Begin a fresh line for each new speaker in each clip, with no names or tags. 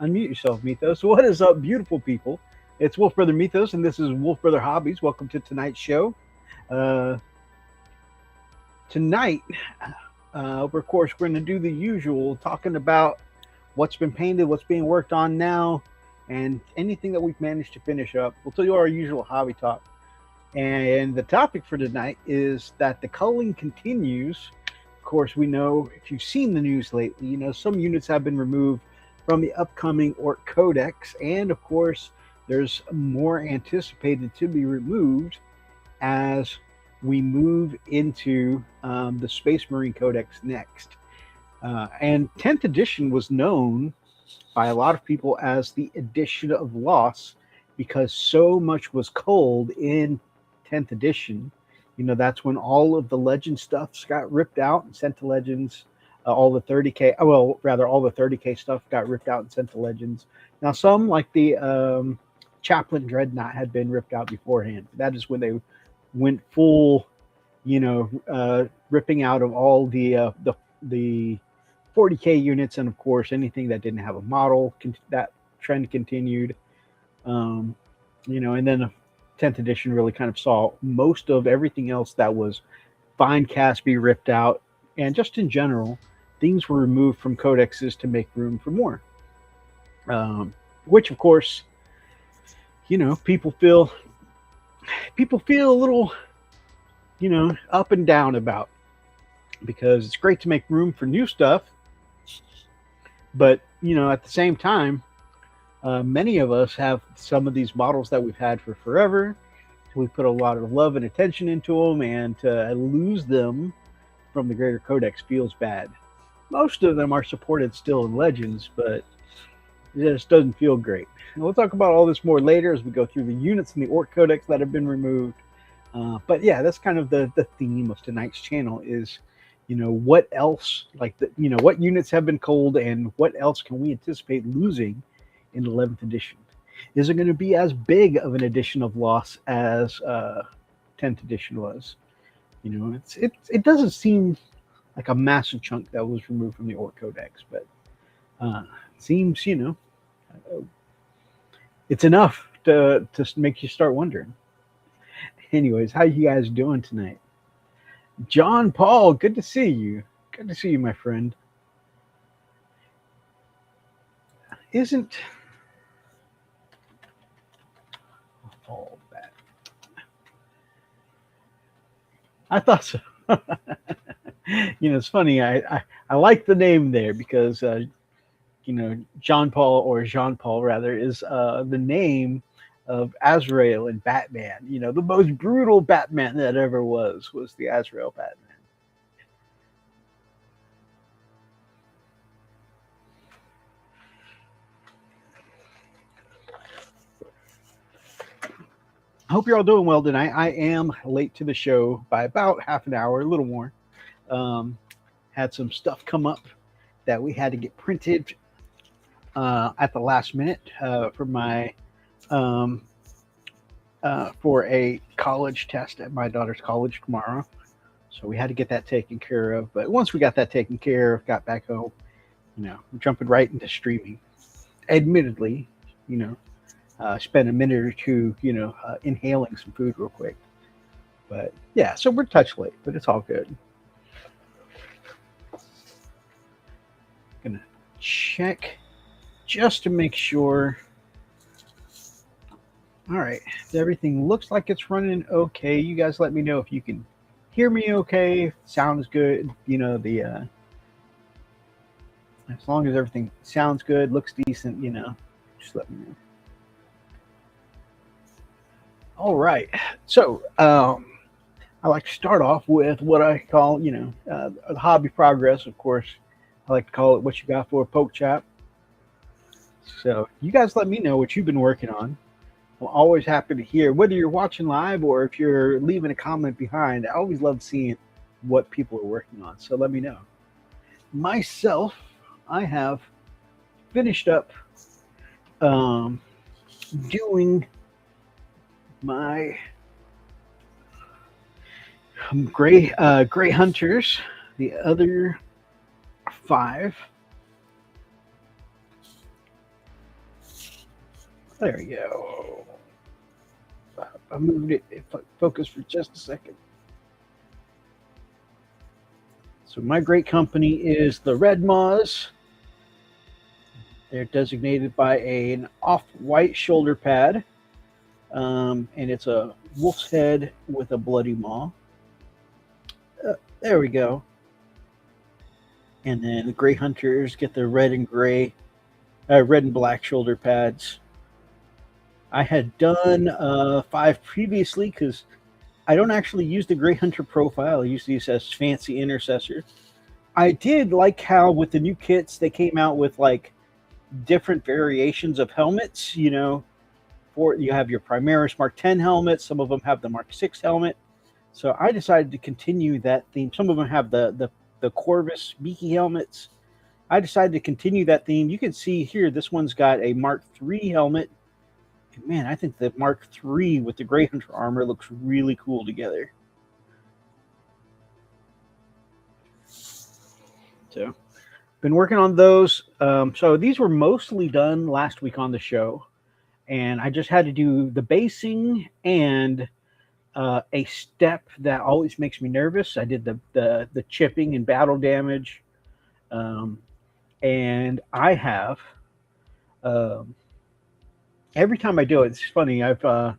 Unmute yourself, Mythos. What is up, beautiful people? It's Wolfbrother Mythos, and this is Wolfbrother Hobbies. Welcome to tonight's show. Uh, Tonight, of course, we're going to do the usual, talking about what's been painted, what's being worked on now, and anything that we've managed to finish up. We'll tell you our usual hobby talk. And the topic for tonight is that the culling continues. Of course, we know if you've seen the news lately, you know some units have been removed from the upcoming Orc Codex, and of course, there's more anticipated to be removed as we move into the Space Marine Codex next. And 10th edition was known by a lot of people as the edition of loss because so much was culled in 10th edition. You know, that's when all of the legend stuffs got ripped out and sent to legends. all the 30K, well, rather all the 30K stuff got ripped out and sent to Legends. Now, some like the Chaplain Dreadnought had been ripped out beforehand. That is when they went full, ripping out of all the 40K units, and of course anything that didn't have a model. That trend continued, and then 10th edition really kind of saw most of everything else that was fine cast be ripped out, and just in general, things were removed from codexes to make room for more. Which, of course, people feel a little, up and down about, because it's great to make room for new stuff, but at the same time, many of us have some of these models that we've had for forever. We put a lot of love and attention into them, and to lose them from the greater codex feels bad. Most of them are supported still in Legends, but it just doesn't feel great. And we'll talk about all this more later as we go through the units in the Orc Codex that have been removed. But yeah, that's kind of the theme of tonight's channel is, what else, what units have been culled and what else can we anticipate losing in 11th edition? Is it going to be as big of an edition of loss as 10th edition was? It doesn't seem like a massive chunk that was removed from the Orc Codex, but it seems, it's enough to make you start wondering. Anyways, how you guys doing tonight? John Paul, good to see you. Good to see you, my friend. Isn't all that? I thought so. It's funny. I like the name there because John Paul, or Jean Paul rather, is the name of Azrael in Batman. The most brutal Batman that ever was the Azrael Batman. I hope you're all doing well tonight. I am late to the show by about half an hour, a little more. Had some stuff come up that we had to get printed at the last minute for my for a college test at my daughter's college tomorrow. So we had to get that taken care of. But once we got that taken care of, got back home, we're jumping right into streaming. Admittedly, spend a minute or two, inhaling some food real quick. But yeah, so we're a touch late, but it's all good. Gonna check just to make sure. All right, everything looks like it's running okay. You guys let me know if you can hear me okay, sounds good. As long as everything sounds good, looks decent, just let me know. All right, so I like to start off with what I call, the hobby progress. Of course, I like to call it what you got for a poke chop. So you guys let me know what you've been working on. I'm always happy to hear, whether you're watching live or if you're leaving a comment behind. I always love seeing what people are working on. So let me know. Myself, I have finished up doing my gray hunters, the other 5. There we go. I moved it. Focus for just a second. So my great company is the Red Maws. They're designated by an off-white shoulder pad, and it's a wolf's head with a bloody maw. There we go. And then the Gray Hunters get the red and black shoulder pads. I had done 5 previously because I don't actually use the Gray Hunter profile. I use these as fancy intercessors. I did like how with the new kits they came out with like different variations of helmets. You have your Primaris Mark 10 helmet. Some of them have the Mark 6 helmet. So I decided to continue that theme. Some of them have the the Corvus beaky helmets. I decided to continue that theme. You can see here, this one's got a Mark III helmet. And man, I think the Mark III with the Grey Hunter armor looks really cool together. So, been working on those. So these were mostly done last week on the show, and I just had to do the basing and a step that always makes me nervous. I did the chipping and battle damage, and I have every time I do it. It's funny. I've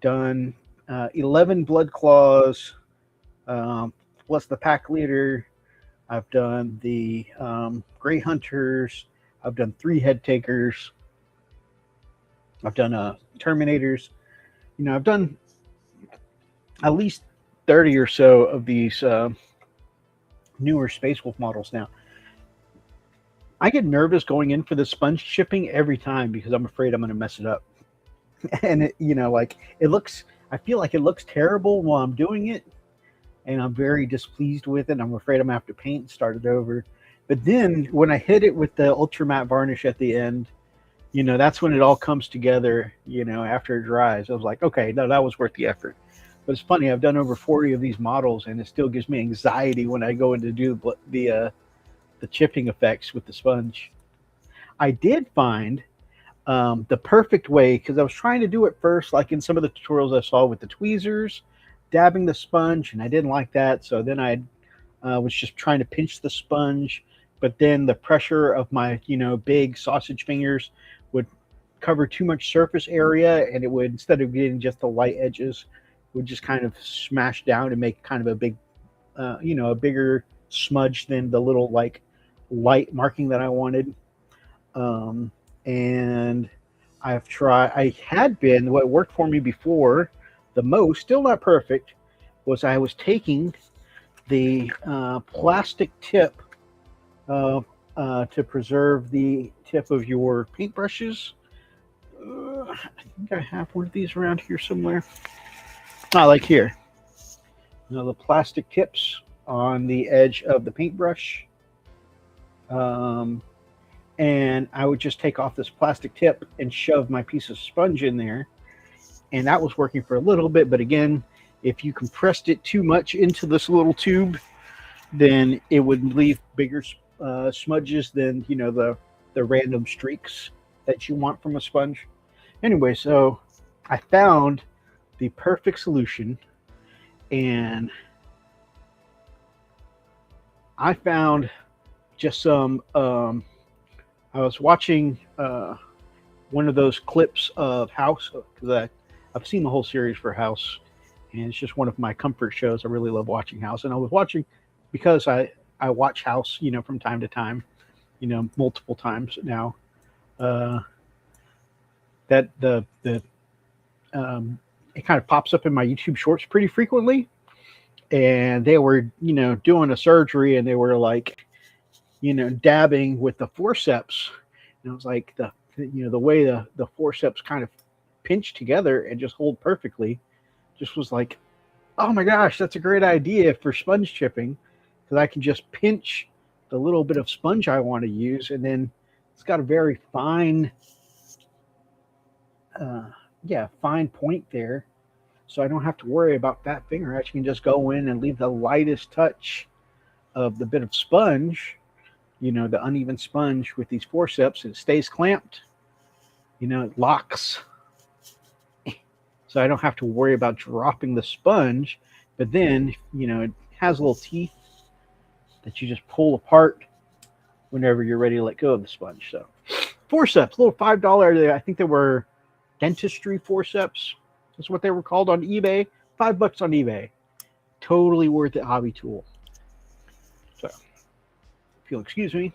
done 11 blood claws plus the pack leader. I've done the Grey Hunters. I've done 3 head takers. I've done Terminators. I've done at least 30 or so of these newer Space Wolf models now. I get nervous going in for the sponge chipping every time because I'm afraid I'm going to mess it up. And it looks, I feel like it looks terrible while I'm doing it. And I'm very displeased with it. I'm afraid I'm going to have to paint and start it over. But then when I hit it with the ultra matte varnish at the end, that's when it all comes together, after it dries. I was like, okay, no, that was worth the effort. But it's funny, I've done over 40 of these models, and it still gives me anxiety when I go in to do the chipping effects with the sponge. I did find the perfect way, because I was trying to do it first, like in some of the tutorials I saw with the tweezers, dabbing the sponge, and I didn't like that. So then I was just trying to pinch the sponge, but then the pressure of my big sausage fingers would cover too much surface area, and it would, instead of getting just the light edges, would just kind of smash down and make kind of a big a bigger smudge than the little like light marking that I wanted. And I had been, what worked for me before the most, still not perfect, was I was taking the plastic tip to preserve the tip of your paintbrushes. I think I have one of these around here somewhere. Not like here. The plastic tips on the edge of the paintbrush. And I would just take off this plastic tip and shove my piece of sponge in there. And that was working for a little bit, but again, if you compressed it too much into this little tube, then it would leave bigger smudges than the random streaks that you want from a sponge. Anyway, so I found the perfect solution, and I found just some. I was watching one of those clips of House, because I've seen the whole series for House, and it's just one of my comfort shows. I really love watching House, and I was watching because I watch House, from time to time, multiple times now. That it kind of pops up in my YouTube shorts pretty frequently, and they were doing a surgery, and they were like dabbing with the forceps, and it was like the way the forceps kind of pinch together and just hold perfectly, just was like, oh my gosh, that's a great idea for sponge chipping, because I can just pinch the little bit of sponge I want to use, and then it's got a very fine fine point there, so I don't have to worry about fat finger. I can just go in and leave the lightest touch of the bit of sponge, the uneven sponge with these forceps, and it stays clamped, it locks, so I don't have to worry about dropping the sponge. But then it has little teeth that you just pull apart whenever you're ready to let go of the sponge. So forceps, little $5, I think they were dentistry forceps, that's what they were called on eBay. $5 on eBay. Totally worth it hobby tool. So if you'll excuse me.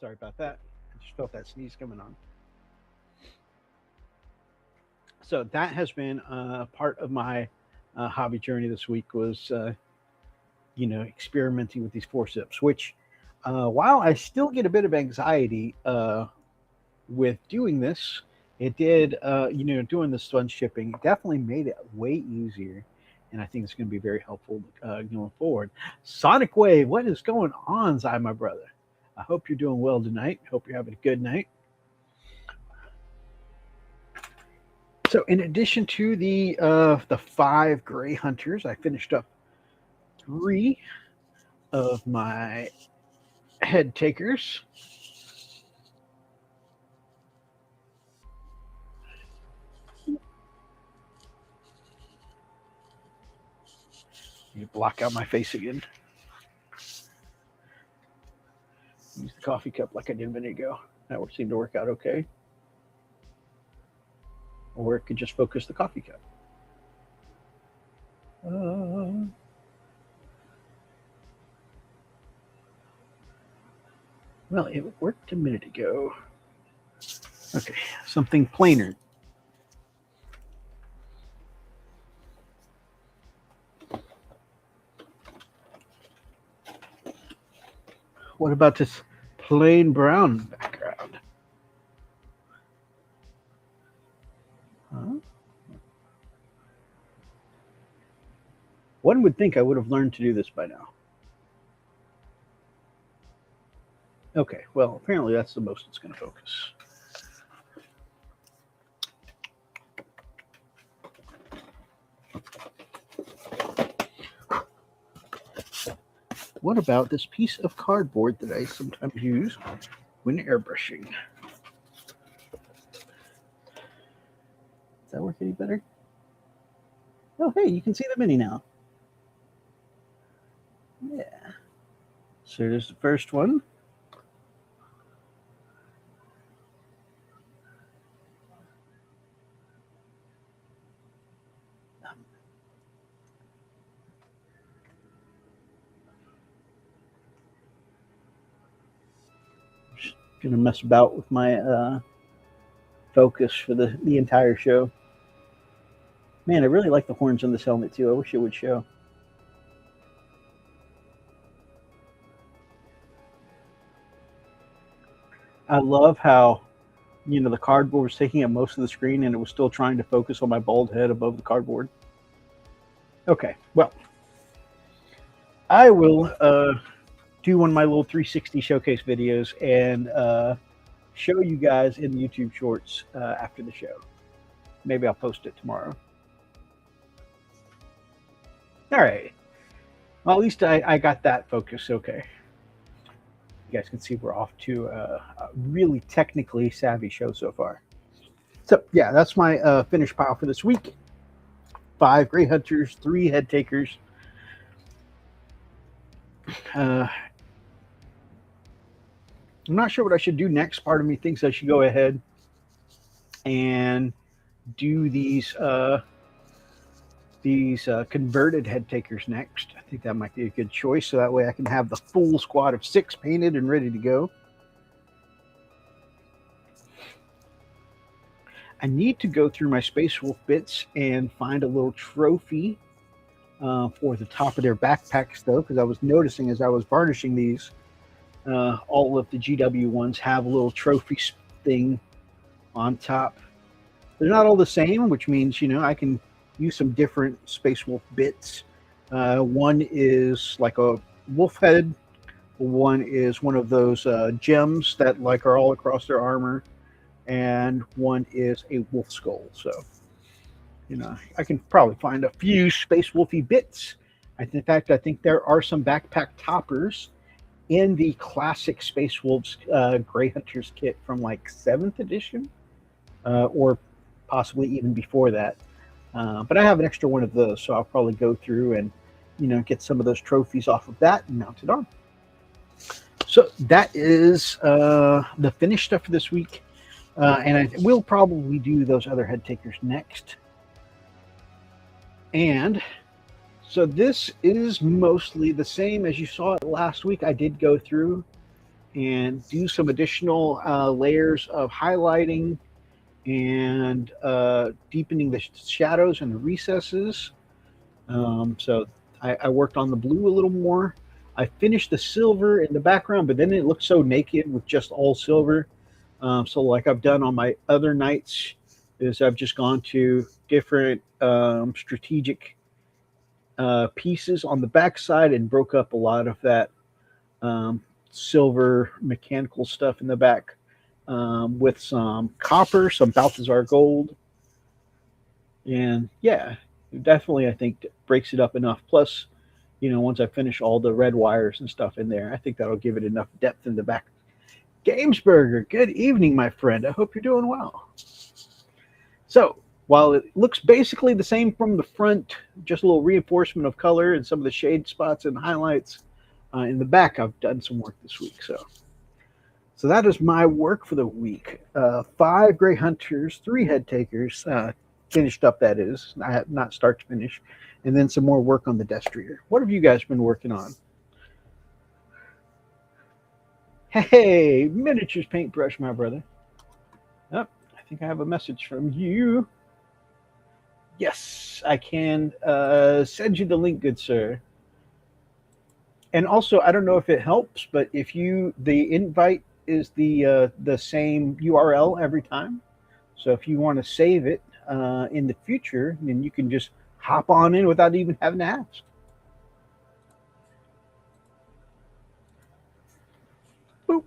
Sorry about that. I just felt that sneeze coming on. So that has been part of my hobby journey this week, was experimenting with these forceps, which while I still get a bit of anxiety with doing this, it did, doing the sponge shipping definitely made it way easier. And I think it's going to be very helpful going forward. Sonic Wave, what is going on, Zai, my brother? I hope you're doing well tonight. Hope you're having a good night. So, in addition to the 5 Gray Hunters, I finished up 3 of my head takers. You block out my face again. Use the coffee cup like I did a minute ago. That would seem to work out okay. Or it could just focus the coffee cup. Well, it worked a minute ago. Okay, something plainer. What about this plain brown background? Huh? One would think I would have learned to do this by now. Okay, well, apparently that's the most it's going to focus. What about this piece of cardboard that I sometimes use when airbrushing? Does that work any better? Oh, hey, you can see the mini now. Yeah. So there's the first one. Gonna mess about with my focus for the entire show. Man, I really like the horns on this helmet too. I wish it would show. I love how, the cardboard was taking up most of the screen and it was still trying to focus on my bald head above the cardboard. Okay, well, I will do one of my little 360 showcase videos and show you guys in the YouTube shorts after the show. Maybe I'll post it tomorrow. All right. Well, at least I got that focus okay. You guys can see we're off to a really technically savvy show so far. So, yeah, that's my finished pile for this week. 5 Gray Hunters, 3 Head Takers. I'm not sure what I should do next. Part of me thinks I should go ahead and do these converted head takers next. I think that might be a good choice. So that way I can have the full squad of 6 painted and ready to go. I need to go through my Space Wolf bits and find a little trophy for the top of their backpacks, though, because I was noticing as I was varnishing these, all of the GW ones have a little trophy thing on top. They're not all the same, which means, I can use some different Space Wolf bits. One is like a wolf head. One is one of those gems that are all across their armor. And one is a wolf skull. So, I can probably find a few Space Wolfy bits. In fact, I think there are some backpack toppers in the classic Space Wolves Gray Hunters kit from 7th edition, or possibly even before that. But I have an extra one of those, so I'll probably go through and get some of those trophies off of that and mount it on. So that is the finished stuff for this week. And I will probably do those other head takers next. And so this is mostly the same as you saw it last week. I did go through and do some additional layers of highlighting and deepening the shadows and the recesses. So I worked on the blue a little more. I finished the silver in the background, but then it looked so naked with just all silver. So like I've done on my other nights is I've just gone to different strategic pieces on the backside and broke up a lot of that um, silver mechanical stuff in the back with some copper, some Balthazar gold, and yeah, definitely I think breaks it up enough. Plus, once I finish all the red wires and stuff in there, I think that'll give it enough depth in the back. Gamesburger, good evening, my friend. I hope you're doing well. So, while it looks basically the same from the front, just a little reinforcement of color and some of the shade spots and highlights in the back, I've done some work this week. So that is my work for the week. 5 Gray Hunters, 3 Head Takers, finished up, that is. I have not start to finish. And then some more work on the Destrier. What have you guys been working on? Hey, miniatures paintbrush, my brother. Oh, I think I have a message from you. Yes, I can send you the link, good sir. And also, I don't know if it helps, but if the invite is the same URL every time. So if you want to save it in the future, then you can just hop on in without even having to ask. Boop.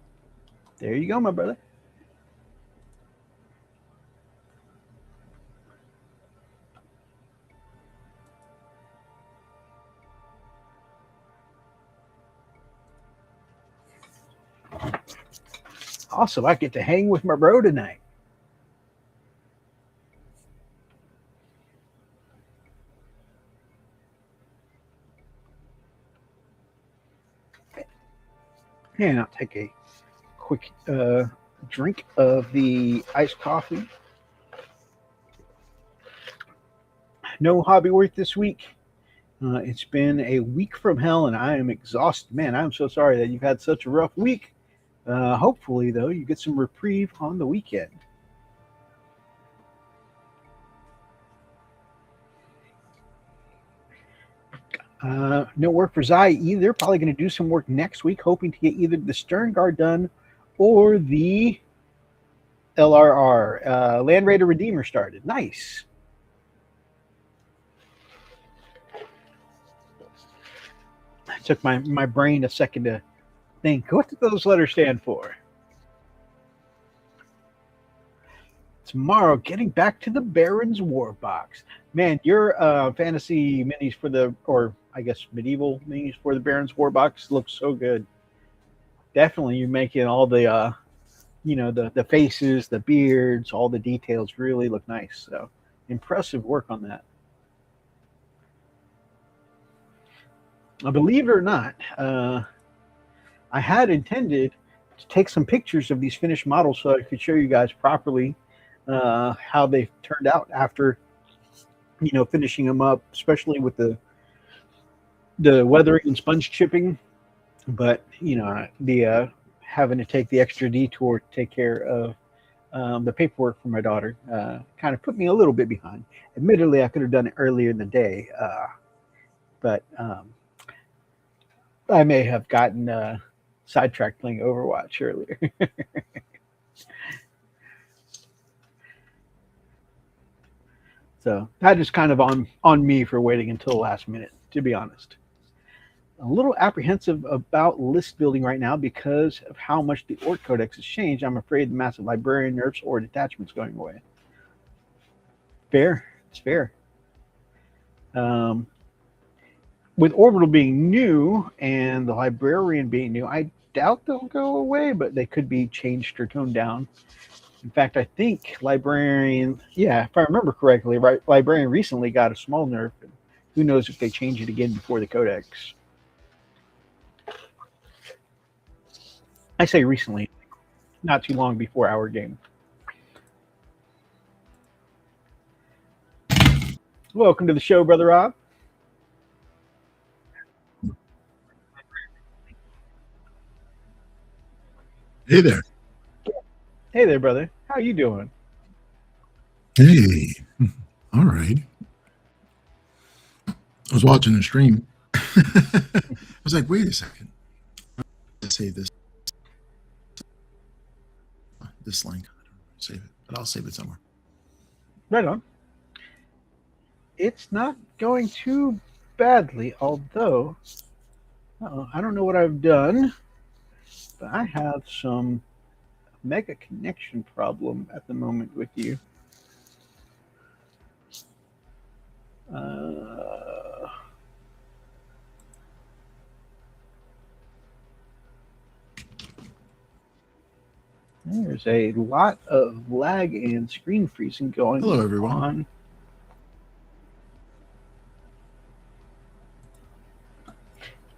There you go, my brother. Awesome. I get to hang with my bro tonight. And I'll take a quick drink of the iced coffee. No hobby work this week. It's been a week from hell, and I am exhausted. Man, I'm so sorry that you've had such a rough week. Hopefully, though, you get some reprieve on the weekend. No work for Zai either. Probably going to do some work next week, hoping to get either the Stern Guard done or the LRR, Land Raider Redeemer, started. Nice. It took my brain a second to think. What did those letters stand for? Tomorrow, getting back to the Baron's War Box. Man, your fantasy minis for the, or I guess medieval minis for the Baron's War Box look so good. Definitely, you're making all the, the faces, the beards, all the details really look nice. So impressive work on that. Believe it or not, I had intended to take some pictures of these finished models so I could show you guys properly how they turned out after finishing them up, especially with the weathering and sponge chipping. But the having to take the extra detour to take care of the paperwork for my daughter kind of put me a little bit behind. Admittedly, I could have done it earlier in the day, but I may have gotten sidetracked playing Overwatch earlier. So that is kind of on me for waiting until the last minute, to be honest. A little apprehensive about list building right now because of how much the Orc Codex has changed. I'm afraid the massive librarian nerfs or detachments going away. Fair. It's fair. With Orbital being new and the librarian being new, I doubt they'll go away, but they could be changed or toned down. In fact, I think librarian, yeah, if I remember correctly, right, librarian recently got a small nerf. Who knows if they change it again before the codex? I say recently, not too long before our game. Welcome to the show, Brother Rob.
Hey there.
Hey there, brother. How you doing?
Hey. All right. I was watching a stream. I was like, wait a second. Let's say this this link. I don't save it, but I'll save it somewhere.
Right on. It's not going too badly, although I don't know what I've done, but I have some mega connection problem at the moment with you. There's a lot of lag and screen freezing going on.
Hello, everyone.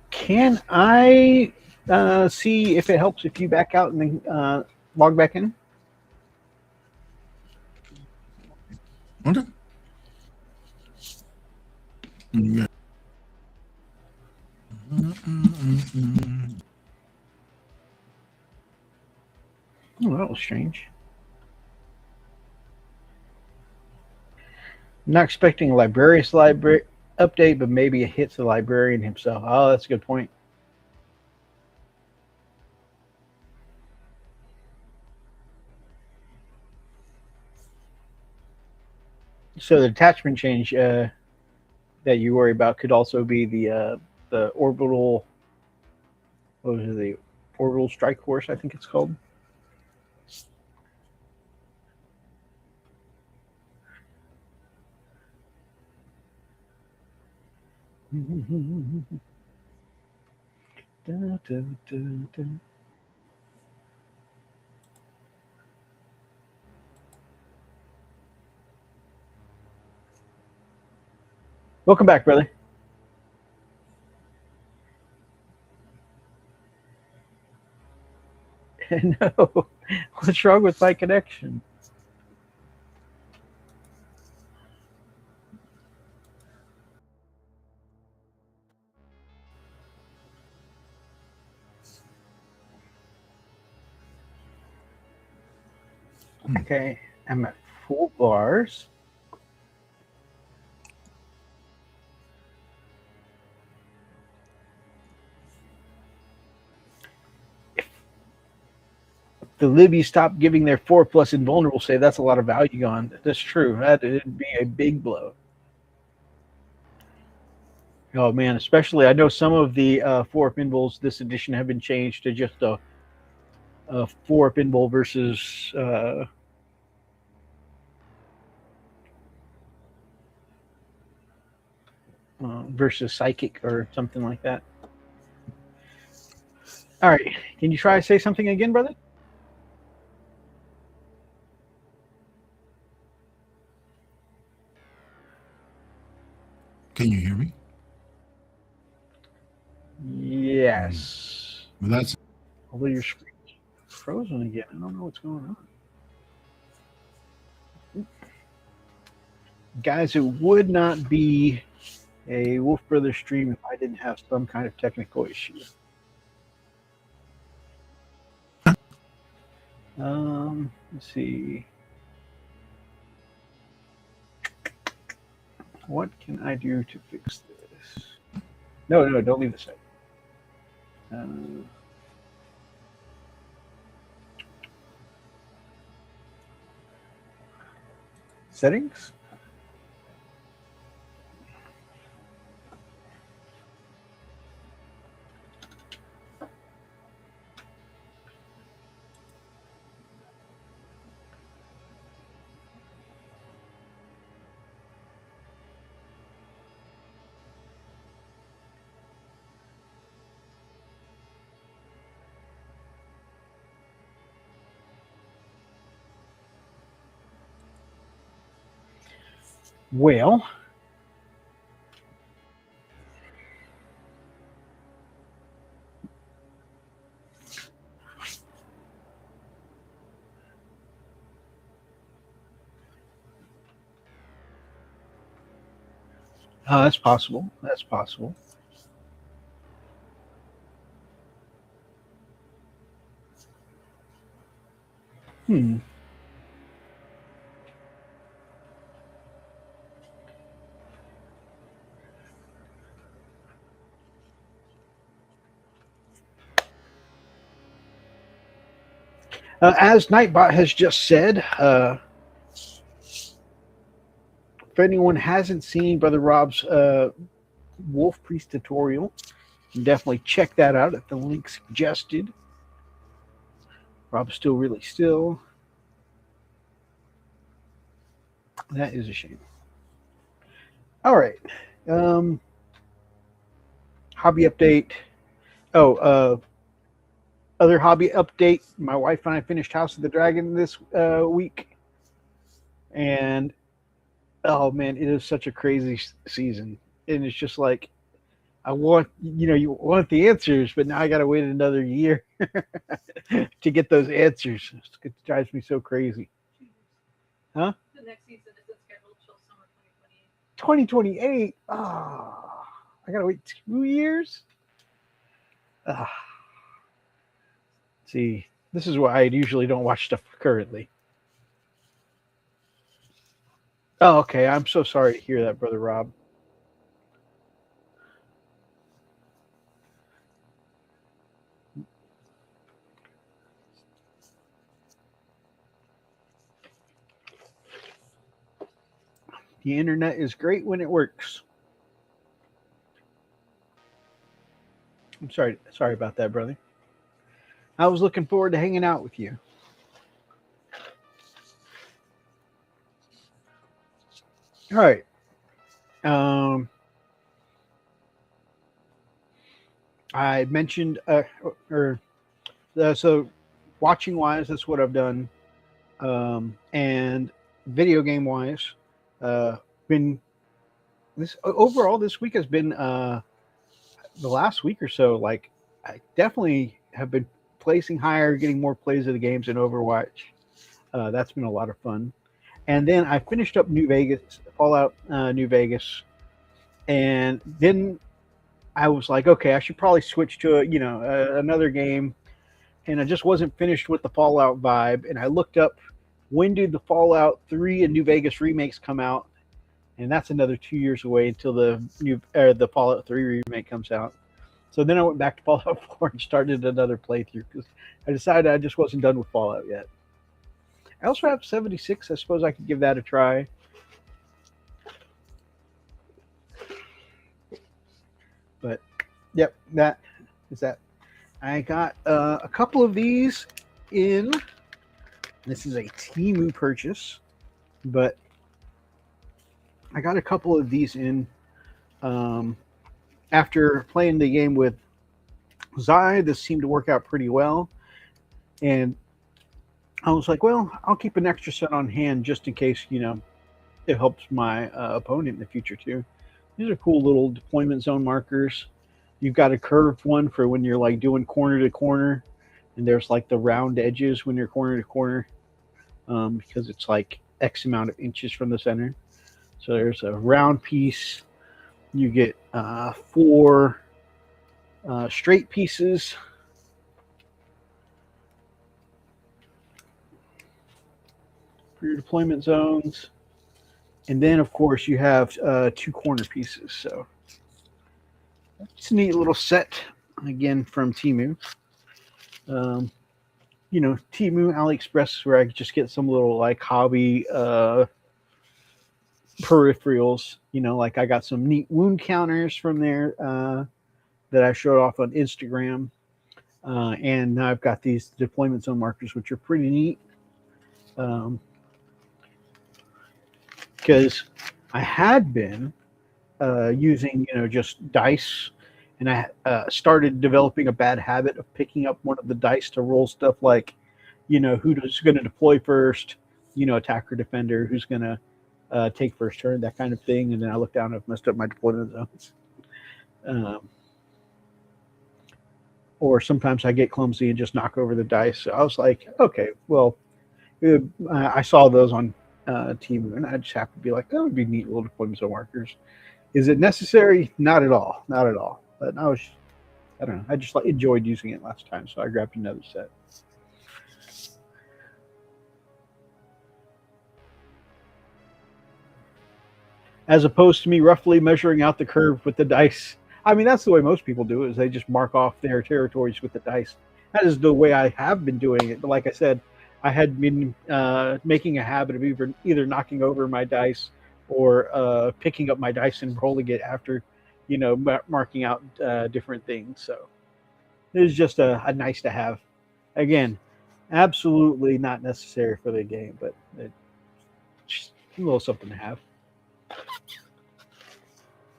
Can I see if it helps if you back out and then log back in?
Okay. Yeah.
Oh, that was strange. I'm not expecting a librarian's library update, but maybe it hits the librarian himself. Oh, that's a good point. So the attachment change that you worry about could also be the orbital. What was it? The orbital strike force, I think it's called. Welcome back, brother. No, what's wrong with my connection? Okay, I'm at full bars. If the Libby stopped giving their 4+ invulnerable save, that's a lot of value gone. That's true. That'd be a big blow. Oh man, especially I know some of the 4-up invulns this edition have been changed to just a 4-up invul versus versus psychic or something like that. All right, can you try to say something again, brother?
Can you hear me?
Yes.
Well, that's
Although your screen's frozen again. I don't know what's going on. Guys, it would not be a Wolfbrother stream if I didn't have some kind of technical issue. Let's see. What can I do to fix this? No, don't leave the site. Settings? Well, that's possible. That's possible. As Nightbot has just said, if anyone hasn't seen Brother Rob's Wolf Priest tutorial, definitely check that out at the link suggested. Rob's still really still. That is a shame. All right. Hobby update. Other hobby update. My wife and I finished House of the Dragon this week. And, oh man, it is such a crazy season. And it's just like, you want the answers, but now I got to wait another year to get those answers. It drives me so crazy. Huh?
The next season isn't scheduled till summer
2028? Oh, I got to wait 2 years? See, this is why I usually don't watch stuff currently. Oh, okay. I'm so sorry to hear that, Brother Rob. The internet is great when it works. I'm sorry about that, brother. I was looking forward to hanging out with you. All right. I mentioned, so watching wise, that's what I've done, and video game wise, been this overall this week has been the last week or so. Like I definitely have been placing higher, getting more plays of the games in Overwatch. That's been a lot of fun. And then I finished up Fallout New Vegas, and then I was like, okay, I should probably switch to another game, and I just wasn't finished with the Fallout vibe. And I looked up when did the Fallout 3 and New Vegas remakes come out, and that's another 2 years away until the Fallout 3 remake comes out. So then I went back to Fallout 4 and started another playthrough because I decided I just wasn't done with Fallout yet. I also have 76. I suppose I could give that a try. But, yep, that is that. I got a couple of these in. This is a Temu purchase, but I got a couple of these in after playing the game with Zai. This seemed to work out pretty well, and I was like, well, I'll keep an extra set on hand just in case, it helps my opponent in the future too. These are cool little deployment zone markers. You've got a curved one for when you're like doing corner to corner, and there's like the round edges when you're corner to corner, because it's like X amount of inches from the center. So there's a round piece. You get 4 straight pieces. For your deployment zones. And then, of course, you have 2 corner pieces. So it's a neat little set, again, from Temu. Temu, AliExpress, where I could just get some little, like, hobby peripherals. Like I got some neat wound counters from there that I showed off on Instagram. And now I've got these deployment zone markers, which are pretty neat. Because I had been using, just dice, and I started developing a bad habit of picking up one of the dice to roll stuff like, who's going to deploy first, attacker, defender, who's going to take first turn, that kind of thing. And then I look down and I've messed up my deployment zones. Or sometimes I get clumsy and just knock over the dice. So I was like, okay, well, I saw those on Temu, and I just happened to be like, that would be neat little deployment zone markers. Is it necessary? Not at all. Not at all. But I don't know. I just enjoyed using it last time, so I grabbed another set. As opposed to me roughly measuring out the curve with the dice. I mean, that's the way most people do it, is they just mark off their territories with the dice. That is the way I have been doing it. But like I said, I had been making a habit of either knocking over my dice or picking up my dice and rolling it after, marking out different things. So it was just a nice to have. Again, absolutely not necessary for the game, but it's just a little something to have.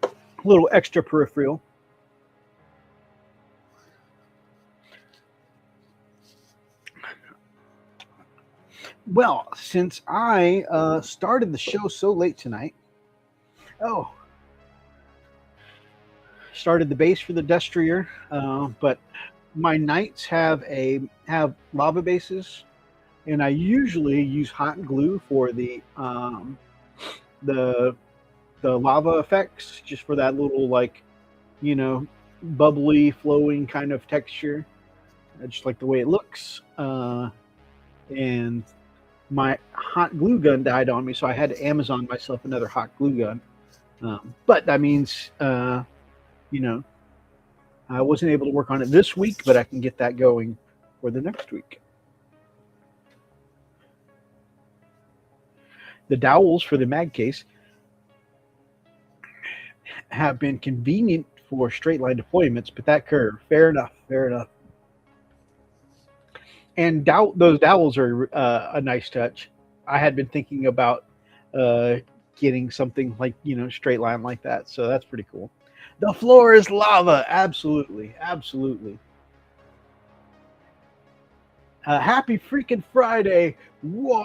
A little extra peripheral. Well, since I started the show so late tonight, started the base for the Destrier, but my knights have lava bases, and I usually use hot glue for the lava effects, just for that little you know bubbly, flowing kind of texture. I just like the way it looks, and my hot glue gun died on me, so I had to Amazon myself another hot glue gun. But that means, I wasn't able to work on it this week, but I can get that going for the next week. The dowels for the mag case have been convenient for straight line deployments, but that curve, fair enough. And those dowels are a nice touch. I had been thinking about getting something like, straight line like that, so that's pretty cool. The floor is lava. Absolutely. Happy freaking Friday. Whoa.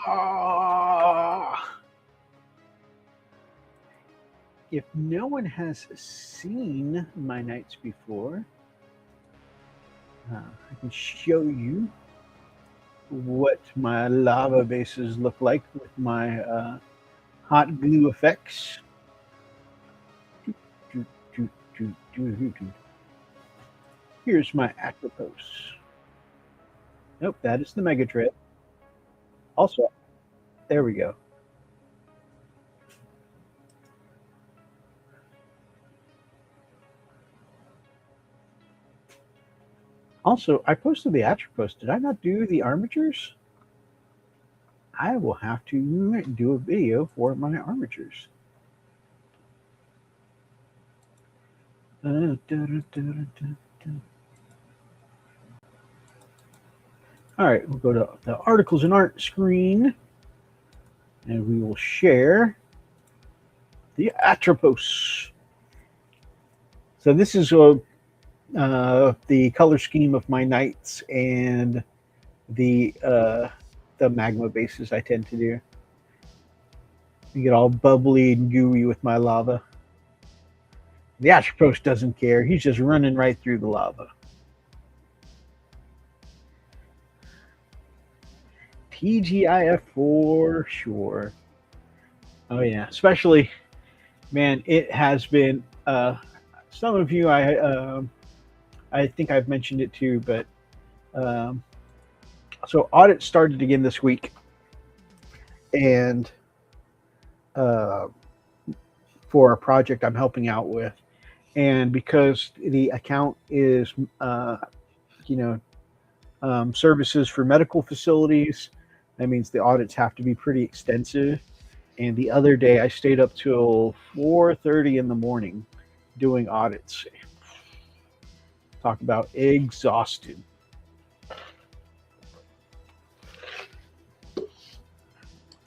If no one has seen my knights before, I can show you what my lava bases look like with my hot glue effects. Here's my Atropos. Nope, that is the Mega Tread. Also, there we go. Also, I posted the Atropos. Did I not do the armatures? I will have to do a video for my armatures. All right, we'll go to the articles and art screen, and we will share the Atropos. So this is the color scheme of my knights and the magma bases I tend to do. You get all bubbly and gooey with my lava. The Atropos doesn't care. He's just running right through the lava. TGIF for sure. Oh yeah, especially, man, it has been. Some of you, I think I've mentioned it too, but so audit started again this week, and for a project I'm helping out with, and because the account is services for medical facilities, that means the audits have to be pretty extensive. And the other day I stayed up till 4:30 in the morning doing audits. Talk about exhausted.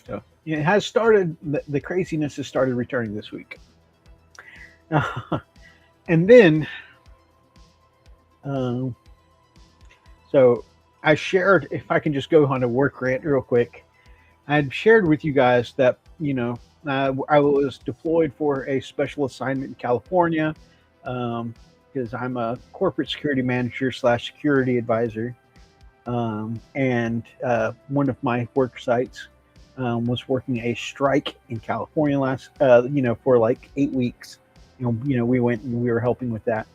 So it has started, the craziness has started returning this week. And then, so I shared, if I can just go on a work rant real quick, I had shared with you guys that, I was deployed for a special assignment in California, because I'm a corporate security manager / security advisor. And one of my work sites was working a strike in California for like 8 weeks. We went and we were helping with that.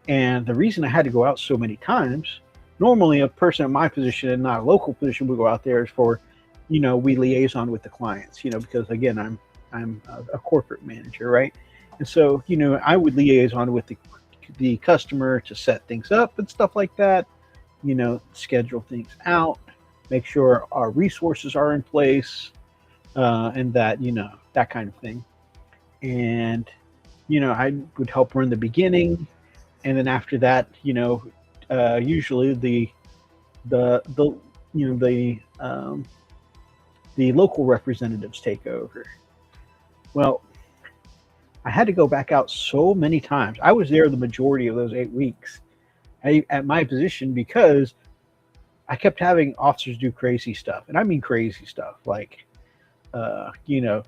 And the reason I had to go out so many times, normally a person in my position and not a local position would go out there, is for, we liaison with the clients, because again, I'm a corporate manager, right? And so, I would liaison with the customer to set things up and stuff like that, schedule things out. make sure our resources are in place, and that that kind of thing. And I would help run the beginning, and then after that, usually the the local representatives take over. Well, I had to go back out so many times. I was there the majority of those 8 weeks at my position because I kept having officers do crazy stuff, and I mean crazy stuff, like uh, you know,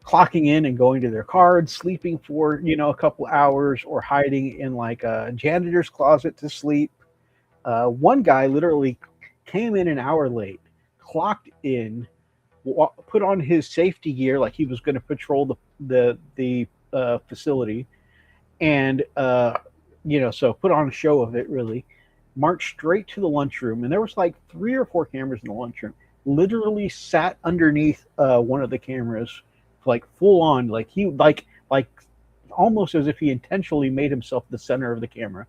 clocking in and going to their cards, sleeping for a couple hours, or hiding in like a janitor's closet to sleep. One guy literally came in an hour late, clocked in, put on his safety gear like he was going to patrol the facility, and so put on a show of it really. Marched straight to the lunchroom, and there was like 3 or 4 cameras in the lunchroom. Literally sat underneath one of the cameras, like full on, like he like almost as if he intentionally made himself the center of the camera,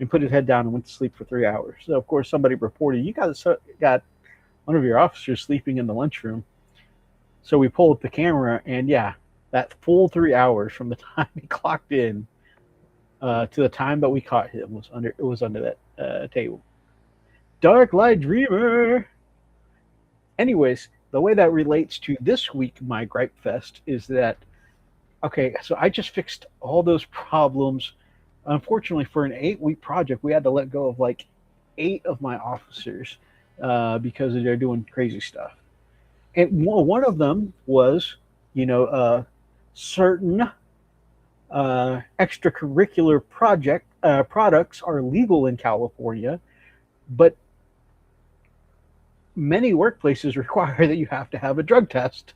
and put his head down and went to sleep for 3 hours. So of course somebody reported, you got one of your officers sleeping in the lunchroom. So we pulled up the camera, and yeah, that full 3 hours from the time he clocked in to the time that we caught him was under that table. Dark Light Dreamer. Anyways, the way that relates to this week, my Gripe Fest, is that okay, so I just fixed all those problems. Unfortunately, for an 8-week project, we had to let go of like 8 of my officers because they're doing crazy stuff. And one of them was, certain extracurricular products are legal in California, but many workplaces require that you have to have a drug test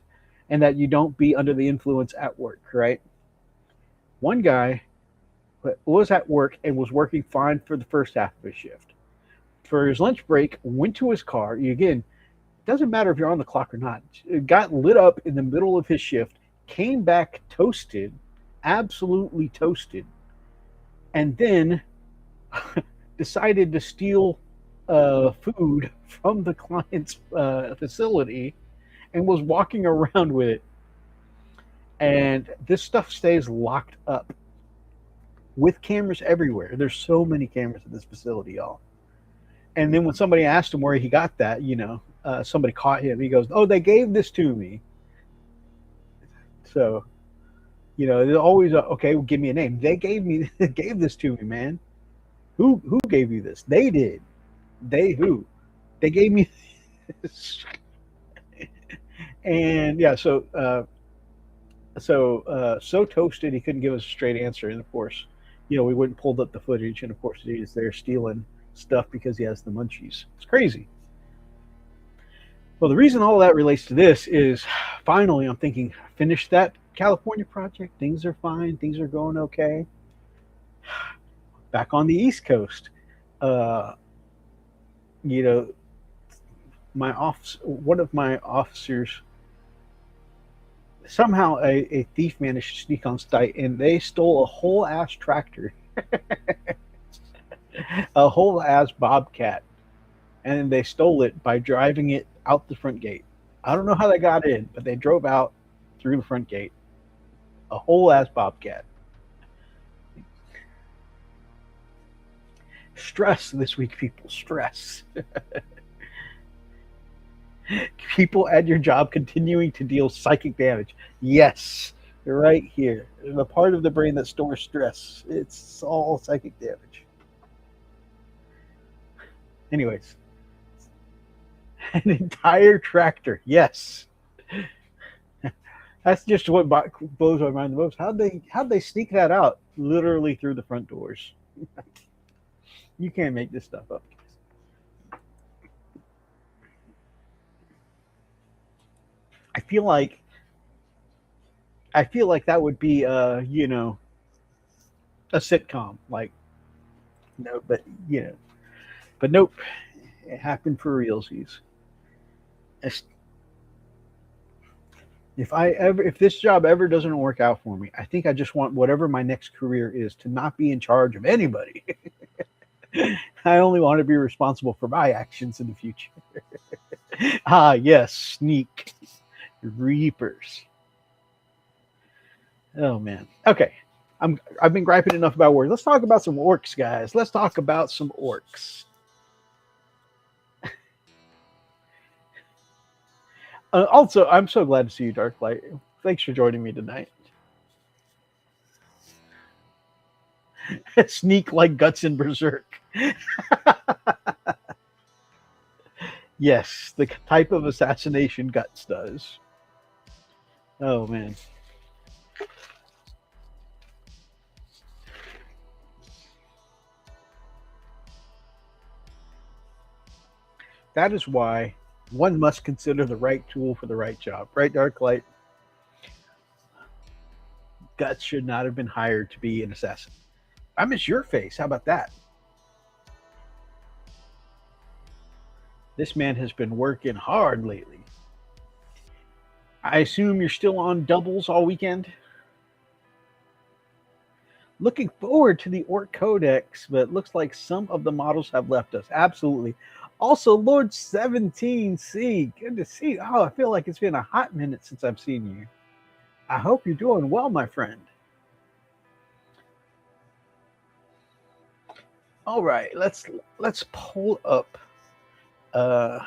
and that you don't be under the influence at work, right? One guy was at work and was working fine for the first half of his shift. For his lunch break, went to his car. Again, it doesn't matter if you're on the clock or not. It got lit up in the middle of his shift, came back toasted, absolutely toasted, and then decided to steal food from the client's facility and was walking around with it. And this stuff stays locked up with cameras everywhere. There's so many cameras at this facility, y'all. And then when somebody asked him where he got that, somebody caught him. He goes, "Oh, they gave this to me." So, there's always okay. Well, give me a name. They gave this to me, man. Who gave you this? They did. Who? They gave me this. And yeah, so toasted he couldn't give us a straight answer. And of course, we went and pulled up the footage, and of course he's there stealing stuff because he has the munchies. It's crazy. Well, the reason all that relates to this is finally I'm thinking, finish that California project. Things are fine. Things are going okay. Back on the East Coast, one of my officers, somehow a thief managed to sneak on site, and they stole a whole ass tractor, a whole ass bobcat, and they stole it by driving it out the front gate. I don't know how they got in, but they drove out through the front gate. A whole ass bobcat. Stress this week, people. Stress. People at your job continuing to deal psychic damage. Yes, right here. The part of the brain that stores stress. It's all psychic damage. Anyways, an entire tractor. Yes. That's just what blows my mind the most. How'd they sneak that out? Literally through the front doors. You can't make this stuff up. I feel like that would be a sitcom, like no, but but nope, it happened for realsies. If this job ever doesn't work out for me, I think I just want whatever my next career is to not be in charge of anybody. I only want to be responsible for my actions in the future. Ah, yes, sneak reapers. Oh man. Okay. I've been griping enough about orcs. Let's talk about some orcs, guys. Let's talk about some orcs. Also, I'm so glad to see you, Darklight. Thanks for joining me tonight. Sneak like guts in Berserk. Yes, the type of assassination Guts does. Oh man. That is why one must consider the right tool for the right job. Right, Darklight? Guts should not have been hired to be an assassin. I miss your face. How about that? This man has been working hard lately. I assume you're still on doubles all weekend? Looking forward to the Orc Codex, but it looks like some of the models have left us. Absolutely. Also, Lord 17C, good to see you. Oh, I feel like it's been a hot minute since I've seen you. I hope you're doing well, my friend. All right, let's pull up. Let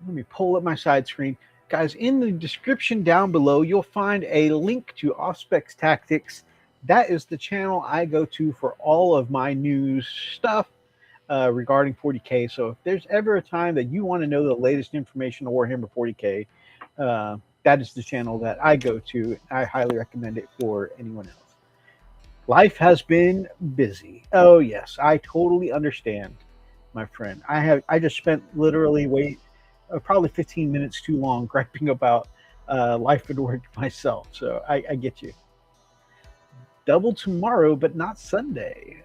me pull up my side screen. Guys, in the description down below, you'll find a link to Auspex Tactics. That is the channel I go to for all of my news stuff regarding 40K. So if there's ever a time that you want to know the latest information on Warhammer 40K, that is the channel that I go to. I highly recommend it for anyone else. Life has been busy. Oh yes, I totally understand, my friend. I just spent literally probably 15 minutes too long griping about life and work myself. So I get you. Double tomorrow, but not Sunday.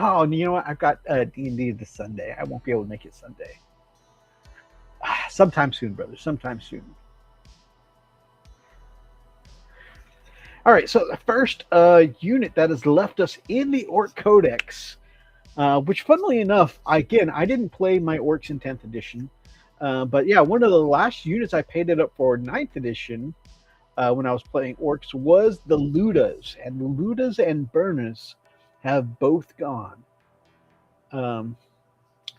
Oh, and you know what? I've got D&D this Sunday. I won't be able to make it Sunday. Sometime soon, brother. Sometime soon. All right, so the first unit that has left us in the Orc Codex, which funnily enough, I didn't play my Orcs in 10th edition, but yeah, one of the last units I painted up for 9th edition when I was playing Orcs was the Ludas, and the Ludas and Burners have both gone.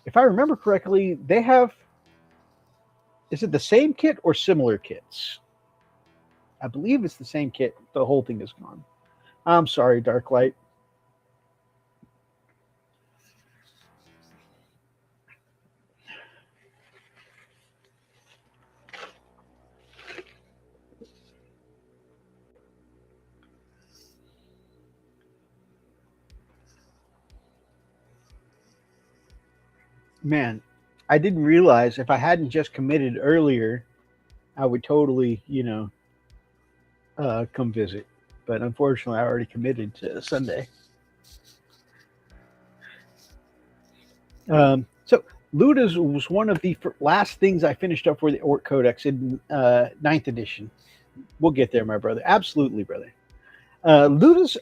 If I remember correctly, they have, is it the same kit or similar kits? I believe it's the same kit. The whole thing is gone. I'm sorry, Darklight. Man, I didn't realize if I hadn't just committed earlier, I would totally, come visit. But unfortunately, I already committed to Sunday. So Ludas was one of the last things I finished up for the Orc Codex in 9th edition. We'll get there, my brother. Absolutely, brother. Ludas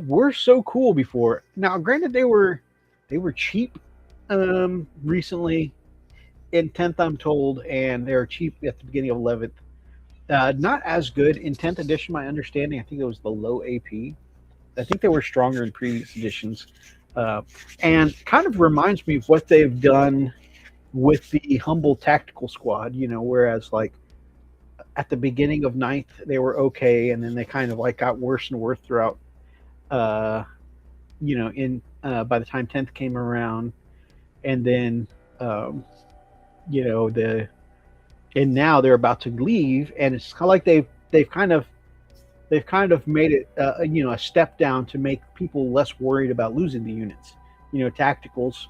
were so cool before. Now, granted, they were cheap recently in 10th, I'm told, and they were cheap at the beginning of 11th. Not as good in 10th edition, my understanding. I think it was the low AP. I think they were stronger in previous editions. And kind of reminds me of what they've done with the Humble Tactical Squad, whereas like at the beginning of 9th, they were okay, and then they kind of like got worse and worse throughout, by the time 10th came around. And then, and now they're about to leave, and it's kind of like they've kind of made it a step down to make people less worried about losing the units. Tacticals,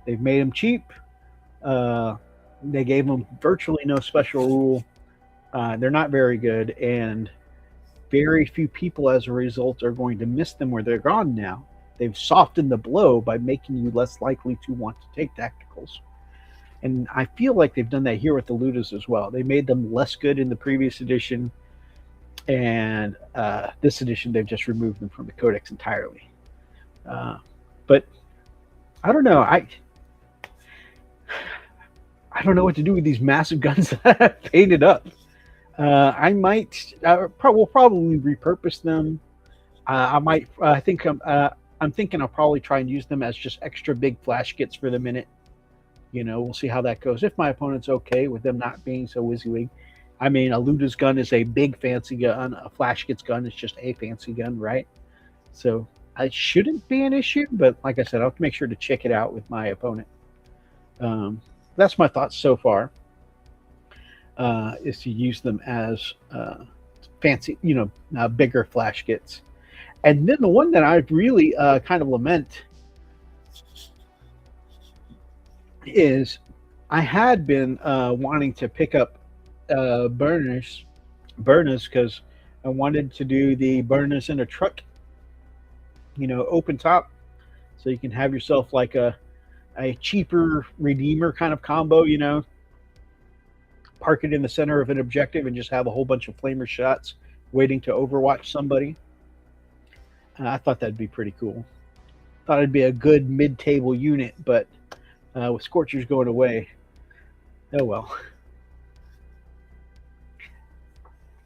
they've made them cheap. They gave them virtually no special rule. They're not very good, and very few people as a result are going to miss them where they're gone now. They've softened the blow by making you less likely to want to take tacticals. And I feel like they've done that here with the Ludas as well. They made them less good in the previous edition, and this edition they've just removed them from the codex entirely. But I don't know. I don't know what to do with these massive guns that I've painted up. I might, we'll probably repurpose them. I might, I'm thinking I'll probably try and use them as just extra big flash kits for the minute. You know, we'll see how that goes. If my opponent's okay with them not being so WYSIWYG. I mean, a Luda's gun is a big fancy gun. A flash kit's gun is just a fancy gun, right? So it shouldn't be an issue. But like I said, I'll have to make sure to check it out with my opponent. That's my thoughts so far. Is to use them as fancy, bigger flash kits. And then the one that I really kind of lament is I had been wanting to pick up burners because I wanted to do the burners in a truck, open top, so you can have yourself like a cheaper redeemer kind of combo, park it in the center of an objective and just have a whole bunch of flamer shots waiting to overwatch somebody. I thought that'd be pretty cool. Thought it'd be a good mid-table unit, but with Scorchers going away, oh well.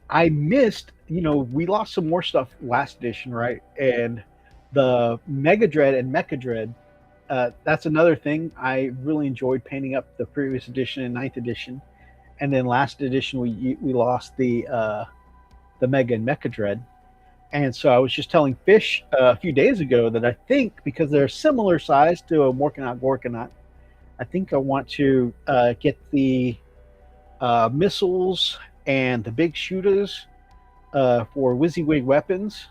I missed, we lost some more stuff last edition, right? And the Mega Dread and Mecha Dread, that's another thing. I really enjoyed painting up the previous edition and 9th edition. And then last edition, we lost the Mega and Mecha Dread. And so I was just telling Fish a few days ago that I think, because they're similar size to a Morkanaut Gorkanaut, I think I want to get the missiles and the big shooters for WYSIWYG weapons.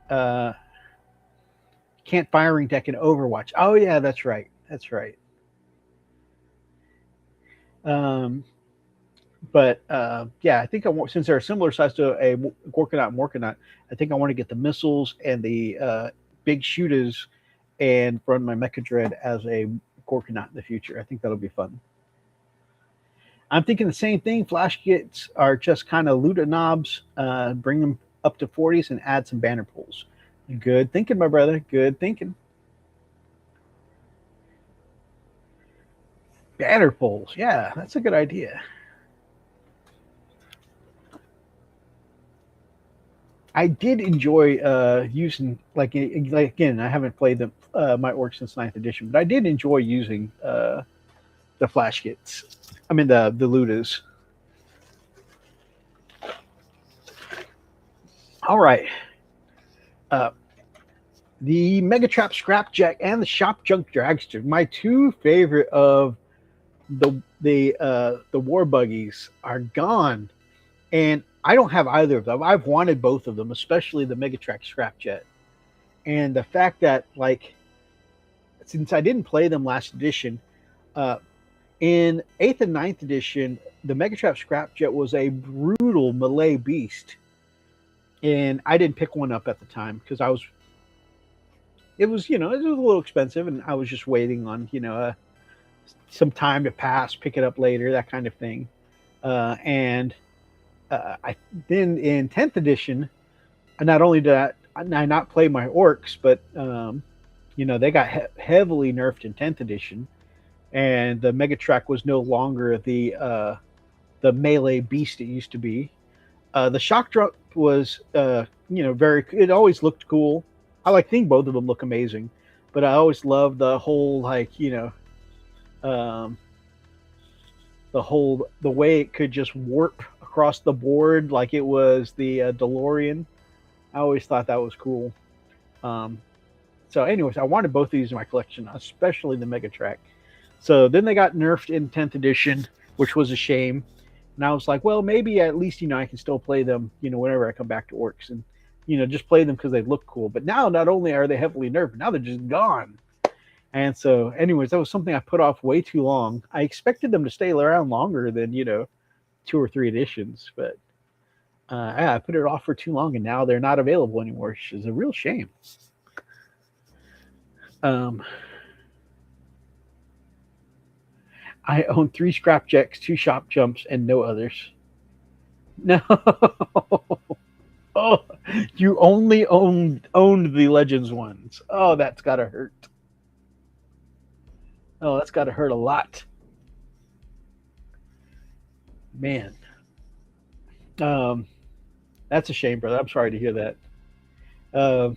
Can't firing deck in Overwatch. Oh yeah, that's right. That's right. But yeah, I think I want, since they're a similar size to a Gorkanaut and Morkanaut, I think I want to get the missiles and the big shooters and run my Mecha Dread as a Gorkanaut in the future. I think that'll be fun. I'm thinking the same thing. Flash kits are just kind of Luda knobs. Bring them up to 40s and add some banner pulls. Good thinking, my brother. Good thinking. Banner pulls. Yeah, that's a good idea. I did enjoy using, like again, I haven't played the my orcs since 9th edition, but I did enjoy using the flash kits. I mean the Ludas. All right. The Megatrap Scrapjack and the Shop Junk Dragster, my two favorite of the war buggies, are gone, and I don't have either of them. I've wanted both of them, especially the Megatrap Scrapjet. And the fact that, like, since I didn't play them last edition, in 8th and 9th edition, the Megatrap Scrapjet was a brutal melee beast. And I didn't pick one up at the time because it was a little expensive, and I was just waiting on, some time to pass, pick it up later, that kind of thing. And I then in 10th edition, not only did I not play my orcs, but they got heavily nerfed in 10th edition, and the Megatrack was no longer the melee beast it used to be. The Shock Drop was it always looked cool. I think both of them look amazing, but I always loved the whole the way it could just warp across the board like it was the DeLorean. I always thought that was cool. So anyways, I wanted both of these in my collection, especially the Megatrack. So then they got nerfed in 10th edition, which was a shame. And I was like, well, maybe at least, I can still play them, whenever I come back to orcs, and, just play them because they look cool. But now not only are they heavily nerfed, now they're just gone. And so anyways, that was something I put off way too long. I expected them to stay around longer than, 2 or 3 editions, but I put it off for too long, and now they're not available anymore, which is a real shame. I own 3 Scrapjacks, 2 Shop Jumps, and no others. No. Oh, you only owned the Legends ones. Oh, that's gotta hurt. Oh, that's gotta hurt a lot. Man, um, that's a shame, brother. I'm sorry to hear that. Um,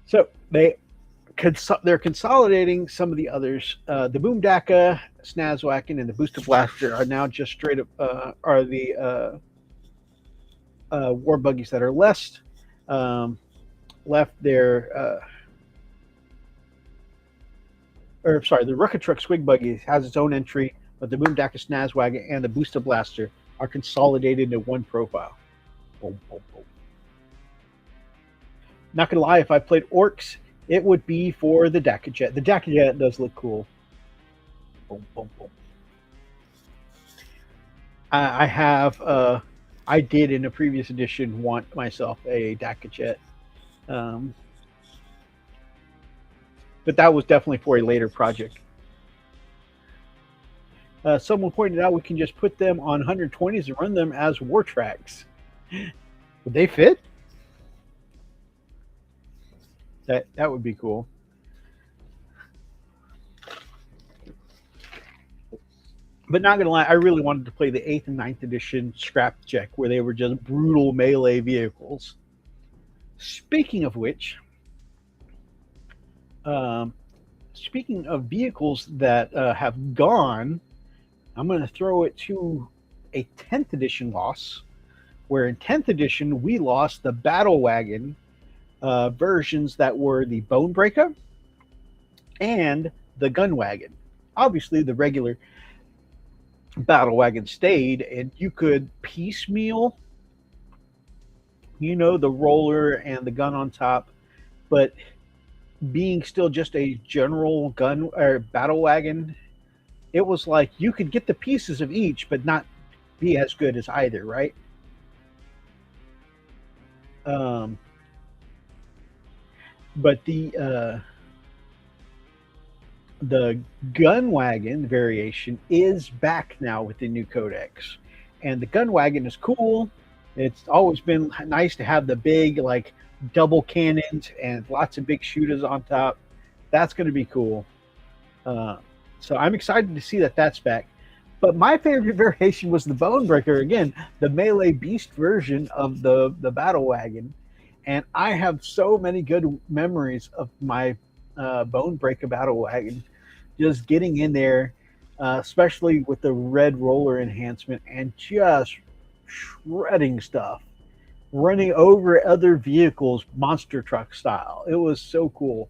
so they're consolidating some of the others. The Boom Daka, Snazwacken, and the Booster Blaster are now just straight up are the war buggies that are um, left. Or sorry, the Rucka Truck Squig Buggy has its own entry, but the Boom Daka, Snazwagon, and the Booster Blaster are consolidated into one profile. Boom, boom, boom. Not gonna lie, if I played Orcs, it would be for the Daka Jet. The Daka Jet does look cool. Boom, boom, boom. I have, I did in a previous edition want myself a Daka Jet, um, but that was definitely for a later project. Someone pointed out we can just put them on 120s and run them as war tracks. Would they fit? That would be cool. But not gonna lie, I really wanted to play the 8th and 9th edition scrap check where they were just brutal melee vehicles. Speaking of which, speaking of vehicles that have gone, I'm going to throw it to a 10th edition loss, where in 10th edition we lost the Battle Wagon versions that were the Bone Breaker and the Gun Wagon. Obviously, the regular Battle Wagon stayed, and you could piecemeal, the roller and the gun on top, but being still just a general gun or battle wagon, it was like you could get the pieces of each, but not be as good as either, right? Um, but the gun wagon variation is back now with the new codex, and the gun wagon is cool. It's always been nice to have the big like double cannons and lots of big shooters on top. That's going to be cool. So I'm excited to see that that's back. But my favorite variation was the Bone Breaker, again, the melee beast version of the battle wagon. And I have so many good memories of my Bone Breaker battle wagon, just getting in there, especially with the red roller enhancement, and just shredding stuff, running over other vehicles, monster truck style. It was so cool.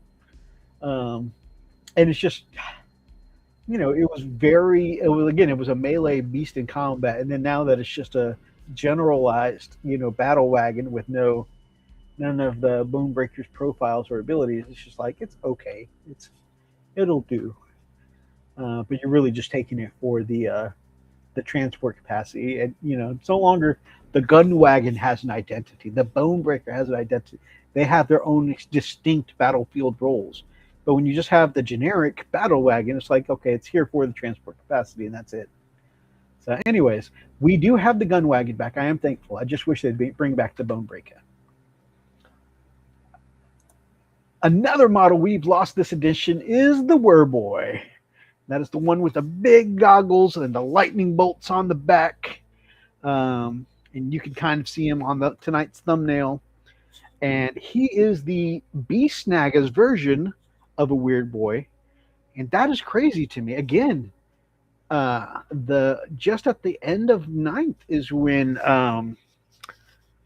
And it's just, it was a melee beast in combat. And then now that it's just a generalized, battle wagon with none of the Bone Breaker's profiles or abilities, it's just like, it's okay. It'll do. But you're really just taking it for the transport capacity. And, it's no longer the gun wagon has an identity. The Bone Breaker has an identity. They have their own distinct battlefield roles. But when you just have the generic battle wagon, it's like, okay, it's here for the transport capacity, and that's it. So anyways, we do have the gun wagon back. I am thankful. I just wish they'd bring back the Bone Breaker. Another model we've lost this edition is the Werboy. That is the one with the big goggles and the lightning bolts on the back. And you can kind of see him on tonight's thumbnail. And he is the Beast Snagga's version of a Weird Boy. And that is crazy to me. Again, just at the end of 9th is when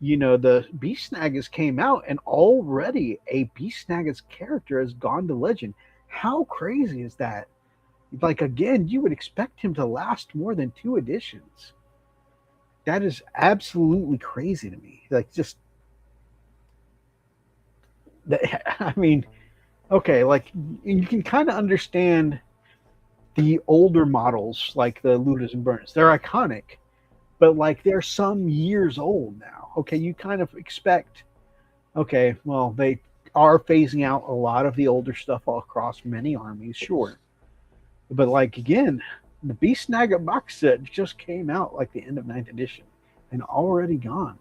the Beast Snaggas came out, and already a Beast Snaggas character has gone to legend. How crazy is that? Like, again, you would expect him to last more than 2 editions. That is absolutely crazy to me. Like, just I mean, okay, like, you can kind of understand the older models, like the Ludas and Burns. They're iconic, but like they're some years old now. Okay, you kind of expect, okay, well, they are phasing out a lot of the older stuff all across many armies, sure. But like, again, the Beast Snagga box set just came out like the end of 9th edition and already gone.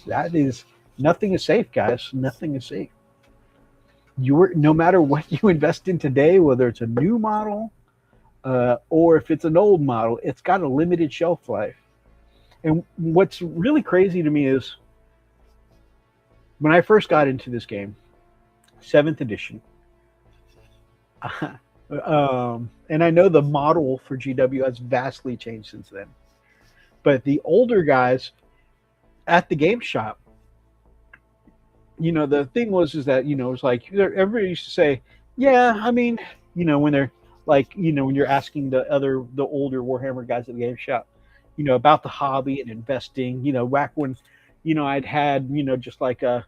That is, nothing is safe, guys. Nothing is safe. No matter what you invest in today, whether it's a new model or if it's an old model, it's got a limited shelf life. And what's really crazy to me is when I first got into this game, 7th edition, and I know the model for GW has vastly changed since then. But the older guys at the game shop, the thing was is that, it was like everybody used to say, yeah, I mean, when they're like, when you're asking the older Warhammer guys at the game shop, about the hobby and investing, back when, I'd had, just like a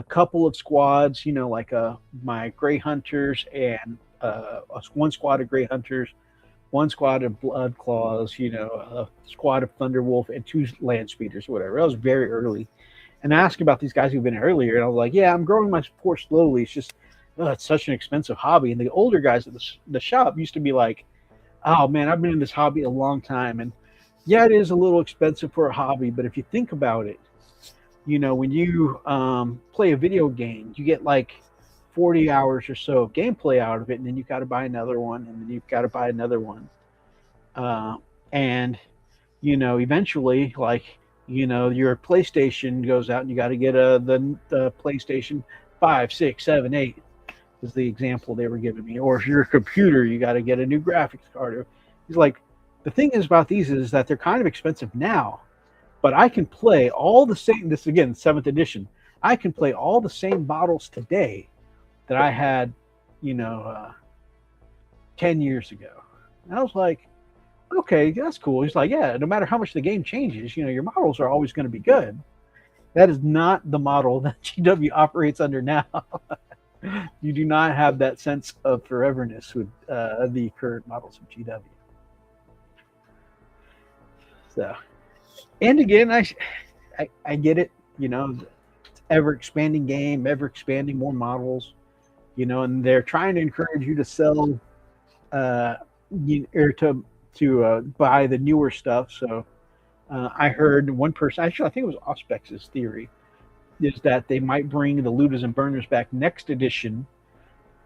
couple of squads, like my Grey Hunters and one squad of Grey Hunters, one squad of Blood Claws, a squad of Thunderwolf, and 2 Land Speeders, whatever. That was very early. And I asked about these guys who've been earlier, and I was like, yeah, I'm growing my support slowly. It's just, it's such an expensive hobby. And the older guys at the shop used to be like, oh, man, I've been in this hobby a long time. And yeah, it is a little expensive for a hobby, but if you think about it, when you play a video game, you get like 40 hours or so of gameplay out of it, and then you've got to buy another one, and then you've got to buy another one. And, eventually, like, your PlayStation goes out, and you got to get the PlayStation 5, 6, 7, 8 is the example they were giving me. Or if you're a computer, you got to get a new graphics card. He's like, the thing is about these is that they're kind of expensive now, but I can play all the same. This again, 7th edition. I can play all the same models today that I had, 10 years ago. And I was like, okay, that's cool. He's like, yeah, no matter how much the game changes, your models are always going to be good. That is not the model that GW operates under now. You do not have that sense of foreverness with the current models of GW. So, and again, I get it. It's ever expanding game, ever expanding more models. And they're trying to encourage you to sell, or to buy the newer stuff. So, I heard one person, actually, I think it was Auspex's theory, is that they might bring the looters and burners back next edition,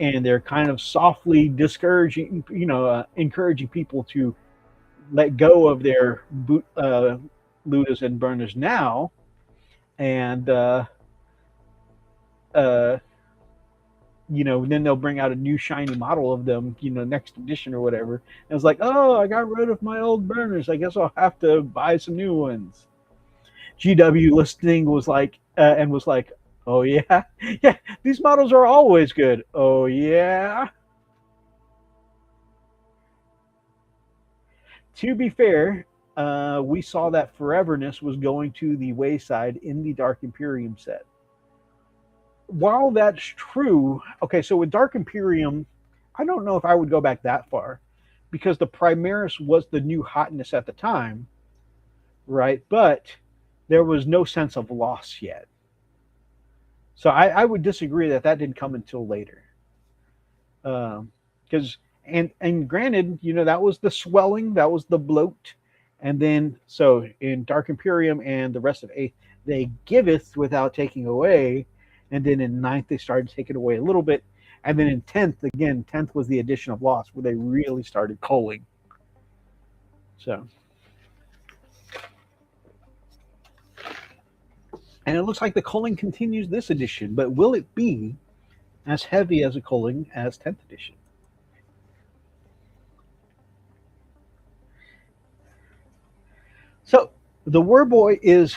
and they're kind of softly discouraging, encouraging people to let go of their looters and burners now, and then they'll bring out a new shiny model of them, next edition or whatever. And it's like, oh, I got rid of my old burners. I guess I'll have to buy some new ones. GW listening was like, oh yeah, yeah, these models are always good. Oh yeah. To be fair, we saw that foreverness was going to the wayside in the Dark Imperium set. While that's true, okay, so with Dark Imperium, I don't know if I would go back that far, because the Primaris was the new hotness at the time, right? But there was no sense of loss yet. So I would disagree that didn't come until later. Because, and granted, that was the swelling, that was the bloat. And then, so in Dark Imperium and the rest of 8th, they giveth without taking away. And then in 9th, they started taking away a little bit. And then in 10th, again, 10th was the addition of loss, where they really started culling. So. And it looks like the culling continues this edition, but will it be as heavy as a culling as 10th edition? So the Werboy is,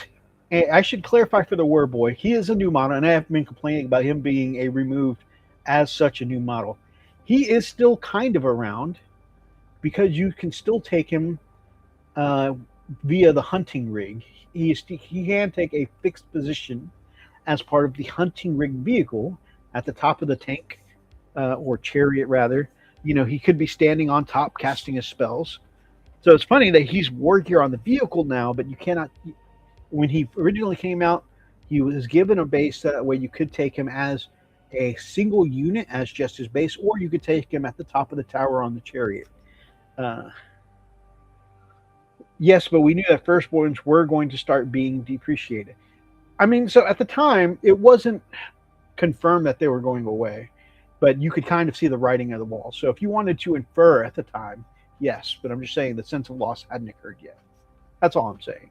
I should clarify for the Werboy, he is a new model, and I have been complaining about him being removed as such a new model. He is still kind of around because you can still take him via the hunting rig. He can take a fixed position as part of the hunting rig vehicle at the top of the tank, or chariot rather. He could be standing on top casting his spells. So it's funny that he's war gear on the vehicle now, but you cannot. When he originally came out, he was given a base that way you could take him as a single unit as just his base, or you could take him at the top of the tower on the chariot. Yes, but we knew that firstborns were going to start being depreciated. I mean, so at the time, it wasn't confirmed that they were going away. but you could kind of see the writing of the wall. So if you wanted to infer at the time, yes, but I'm just saying the sense of loss hadn't occurred yet. That's all I'm saying.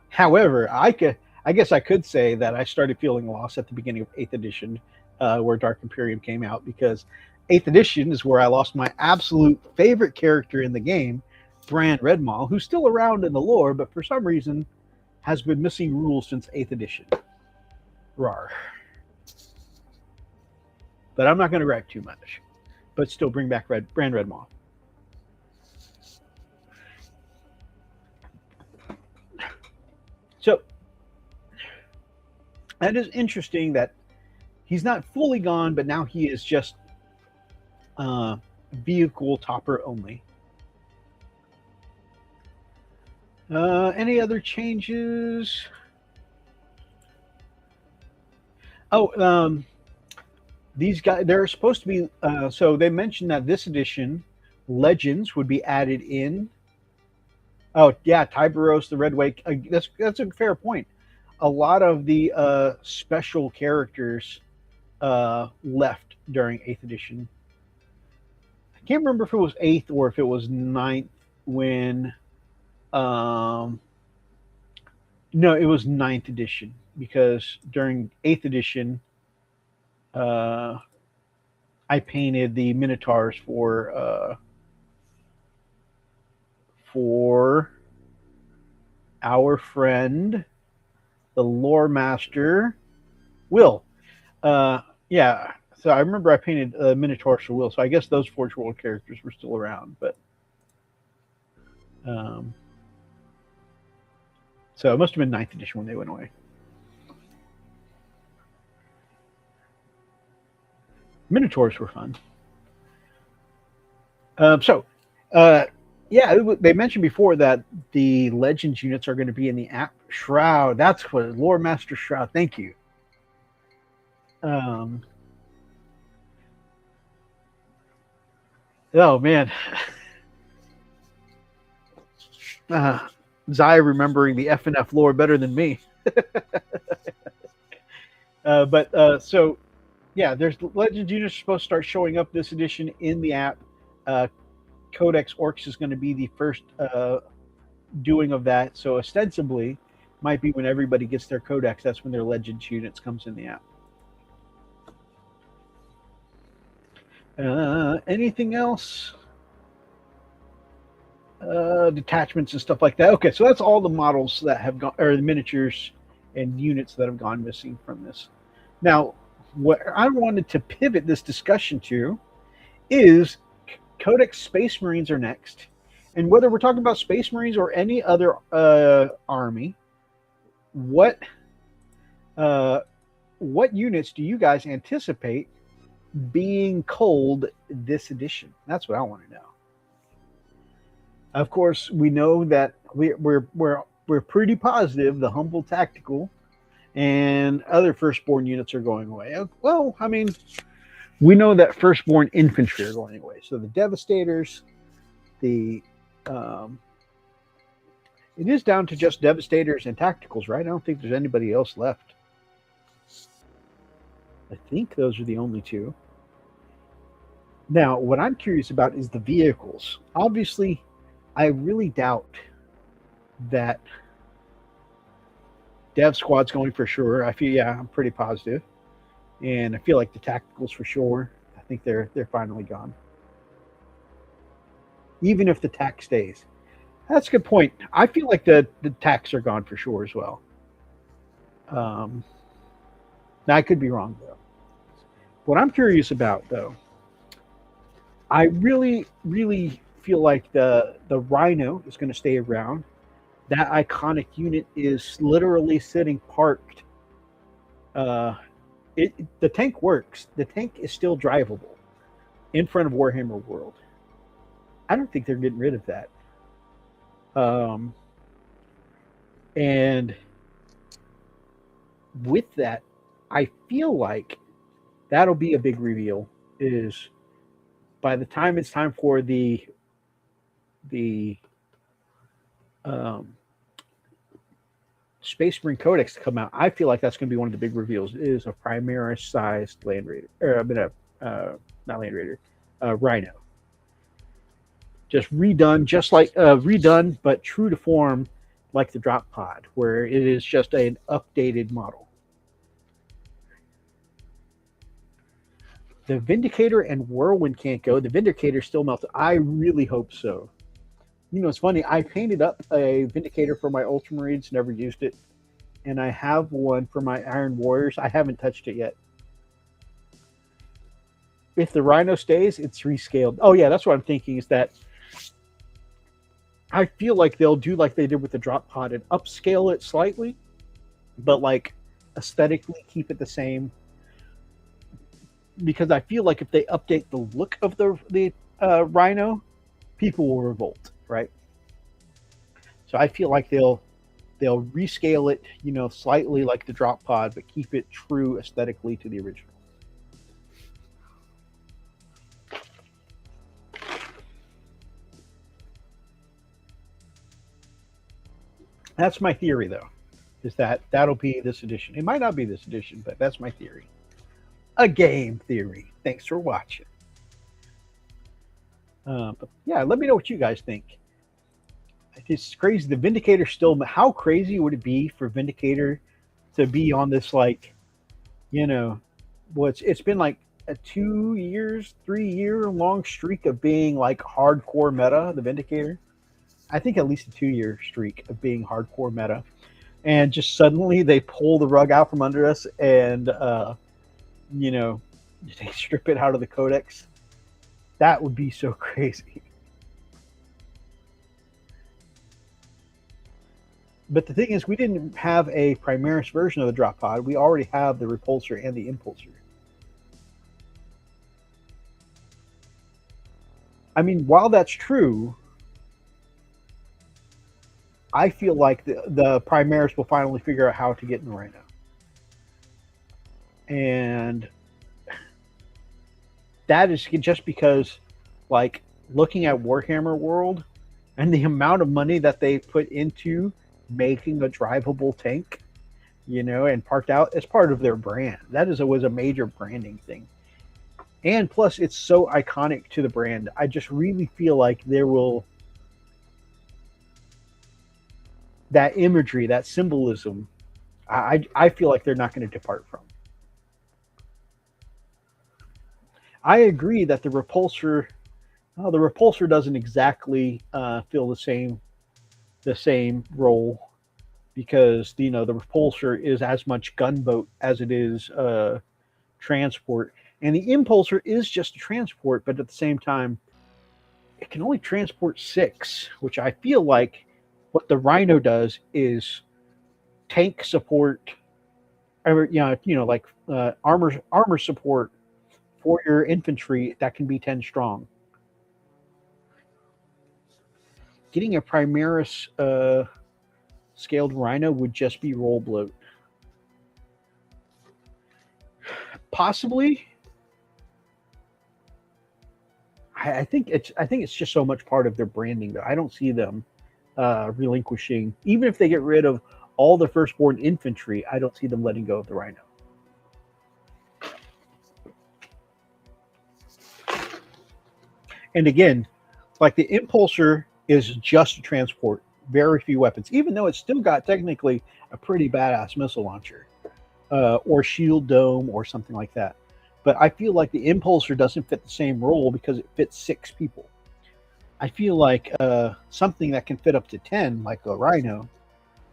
However, I guess I could say that I started feeling lost at the beginning of 8th edition, where Dark Imperium came out, because 8th edition is where I lost my absolute favorite character in the game, Bran Redmaw, who's still around in the lore, but for some reason has been missing rules since 8th edition. Rawr. But I'm not going to gripe too much, but still bring back Bran Redmaw. So that is interesting that he's not fully gone, but now he is just vehicle topper only. Any other changes? Oh, these guys, they're supposed to be, so they mentioned that this edition, Legends would be added in. Oh, yeah, Tiberos, the Red Wake. That's a fair point. A lot of the special characters left during 8th edition. I can't remember if it was 8th or if it was 9th when... no, it was 9th edition, because during 8th edition, I painted the Minotaurs for our friend, the lore master, Will. Yeah, so I remember I painted Minotaurs for Will, so I guess those Forge World characters were still around, but so it must have been 9th edition when they went away. Minotaurs were fun. Yeah, they mentioned before that the Legends units are going to be in the app. Shroud, that's what, Lore Master Shroud. Thank you. Oh man. Zai remembering the FNF lore better than me. So yeah, there's Legends units supposed to start showing up this edition in the app. Codex Orcs is going to be the first doing of that. So ostensibly, might be when everybody gets their Codex. That's when their Legends units comes in the app. Anything else? Detachments and stuff like that. Okay, so that's all the models that have gone, or the miniatures and units that have gone missing from this. Now, what I wanted to pivot this discussion to is Codex Space Marines are next. And whether we're talking about Space Marines or any other army, what units do you guys anticipate being culled this edition? That's what I want to know. Of course, we know that we're pretty positive the Humble Tactical and other Firstborn units are going away. Well, I mean, we know that Firstborn infantry are going away. So the Devastators, it is down to just Devastators and Tacticals, right? I don't think there's anybody else left. I think those are the only two. Now, what I'm curious about is the vehicles. Obviously, I really doubt that Dev Squad's going for sure. I'm pretty positive. And I feel like the Tacticals for sure. I think they're finally gone. Even if the tac stays. That's a good point. I feel like the tacs are gone for sure as well. Now I could be wrong though. What I'm curious about though, I really, really feel like the Rhino is going to stay around. That iconic unit is literally sitting parked. The tank works. The tank is still drivable in front of Warhammer World. I don't think they're getting rid of that. And with that, I feel like that'll be a big reveal. Is by the time it's time for the Space Marine Codex to come out, I feel like that's going to be one of the big reveals. It is a Primaris-sized Land Raider, or not Land Raider, Rhino. Just redone, but true to form, like the Drop Pod, where it is just an updated model. The Vindicator and Whirlwind can't go. The Vindicator still melted. I really hope so. You know, it's funny. I painted up a Vindicator for my Ultramarines, never used it. And I have one for my Iron Warriors. I haven't touched it yet. If the Rhino stays, it's rescaled. Oh, yeah, that's what I'm thinking is that I feel like they'll do like they did with the Drop Pod and upscale it slightly, but like aesthetically keep it the same. Because I feel like if they update the look of the Rhino, people will revolt, right? So I feel like they'll rescale it, you know, slightly like the Drop Pod, but keep it true aesthetically to the original. That's my theory, though, is that that'll be this edition. It might not be this edition, but that's my theory. A game theory. Thanks for watching. But yeah, let me know what you guys think. It's crazy. The Vindicator still. How crazy would it be for Vindicator to be on this, like, you know, it's been like a 3-year long streak of being like hardcore meta. The Vindicator. I think at least a 2-year streak of being hardcore meta, and just suddenly they pull the rug out from under us and you know, they strip it out of the codex. That would be so crazy. But the thing is, we didn't have a Primaris version of the Drop Pod. We already have the Repulsor and the Impulsor. I mean, while that's true, I feel like the Primaris will finally figure out how to get in the Rhino. And that is just because, like, looking at Warhammer World and the amount of money that they put into making a drivable tank, you know, and parked out as part of their brand. That was a major branding thing. And plus, it's so iconic to the brand. I just really feel like there will... that imagery, that symbolism, I feel like they're not going to depart from. I agree that the Repulsor doesn't exactly fill the same role, because, you know, the Repulsor is as much gunboat as it is transport, and the Impulsor is just a transport, but at the same time, it can only transport 6, which I feel like what the Rhino does is tank support, or, you know, like armor support for your infantry that can be 10 strong. Getting a Primaris scaled Rhino would just be roll bloat. Possibly. I think it's just so much part of their branding that I don't see them relinquishing. Even if they get rid of all the firstborn infantry, I don't see them letting go of the Rhino. And again, like, the Impulsor is just a transport, very few weapons, even though it's still got technically a pretty badass missile launcher or shield dome or something like that. But I feel like the Impulsor doesn't fit the same role because it fits 6 people. I feel like something that can fit up to 10, like a Rhino,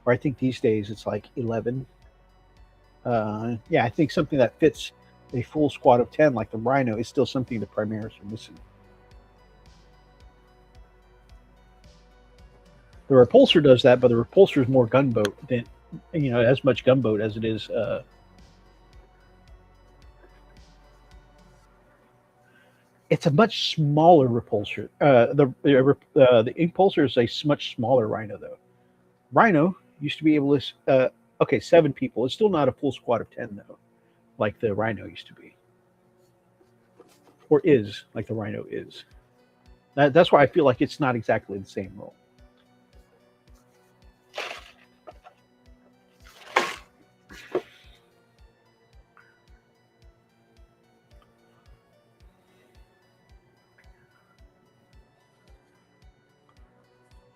or I think these days it's like 11. Yeah, I think something that fits a full squad of 10, like the Rhino, is still something the Primaris are missing. The Repulsor does that, but the Repulsor is more gunboat than, you know, as much gunboat as it is. It's a much smaller Repulsor. The Impulsor is a much smaller Rhino, though. Rhino used to be able to, 7 people. It's still not a full squad of 10, though, like the Rhino used to be, or is, like the Rhino is. That's why I feel like it's not exactly the same role.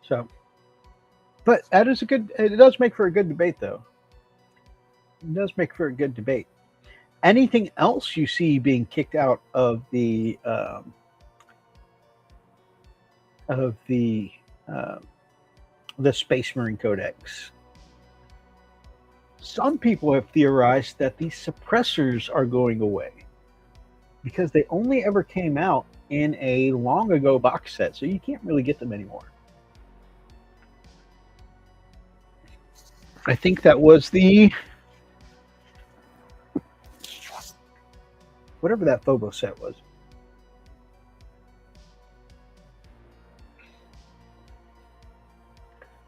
So, but that is a good. It does make for a good debate, though. It does make for a good debate. Anything else you see being kicked out of uh, the Space Marine Codex? Some people have theorized that these suppressors are going away because they only ever came out in a long ago box set, so you can't really get them anymore. I think that was the whatever that Phobos set was.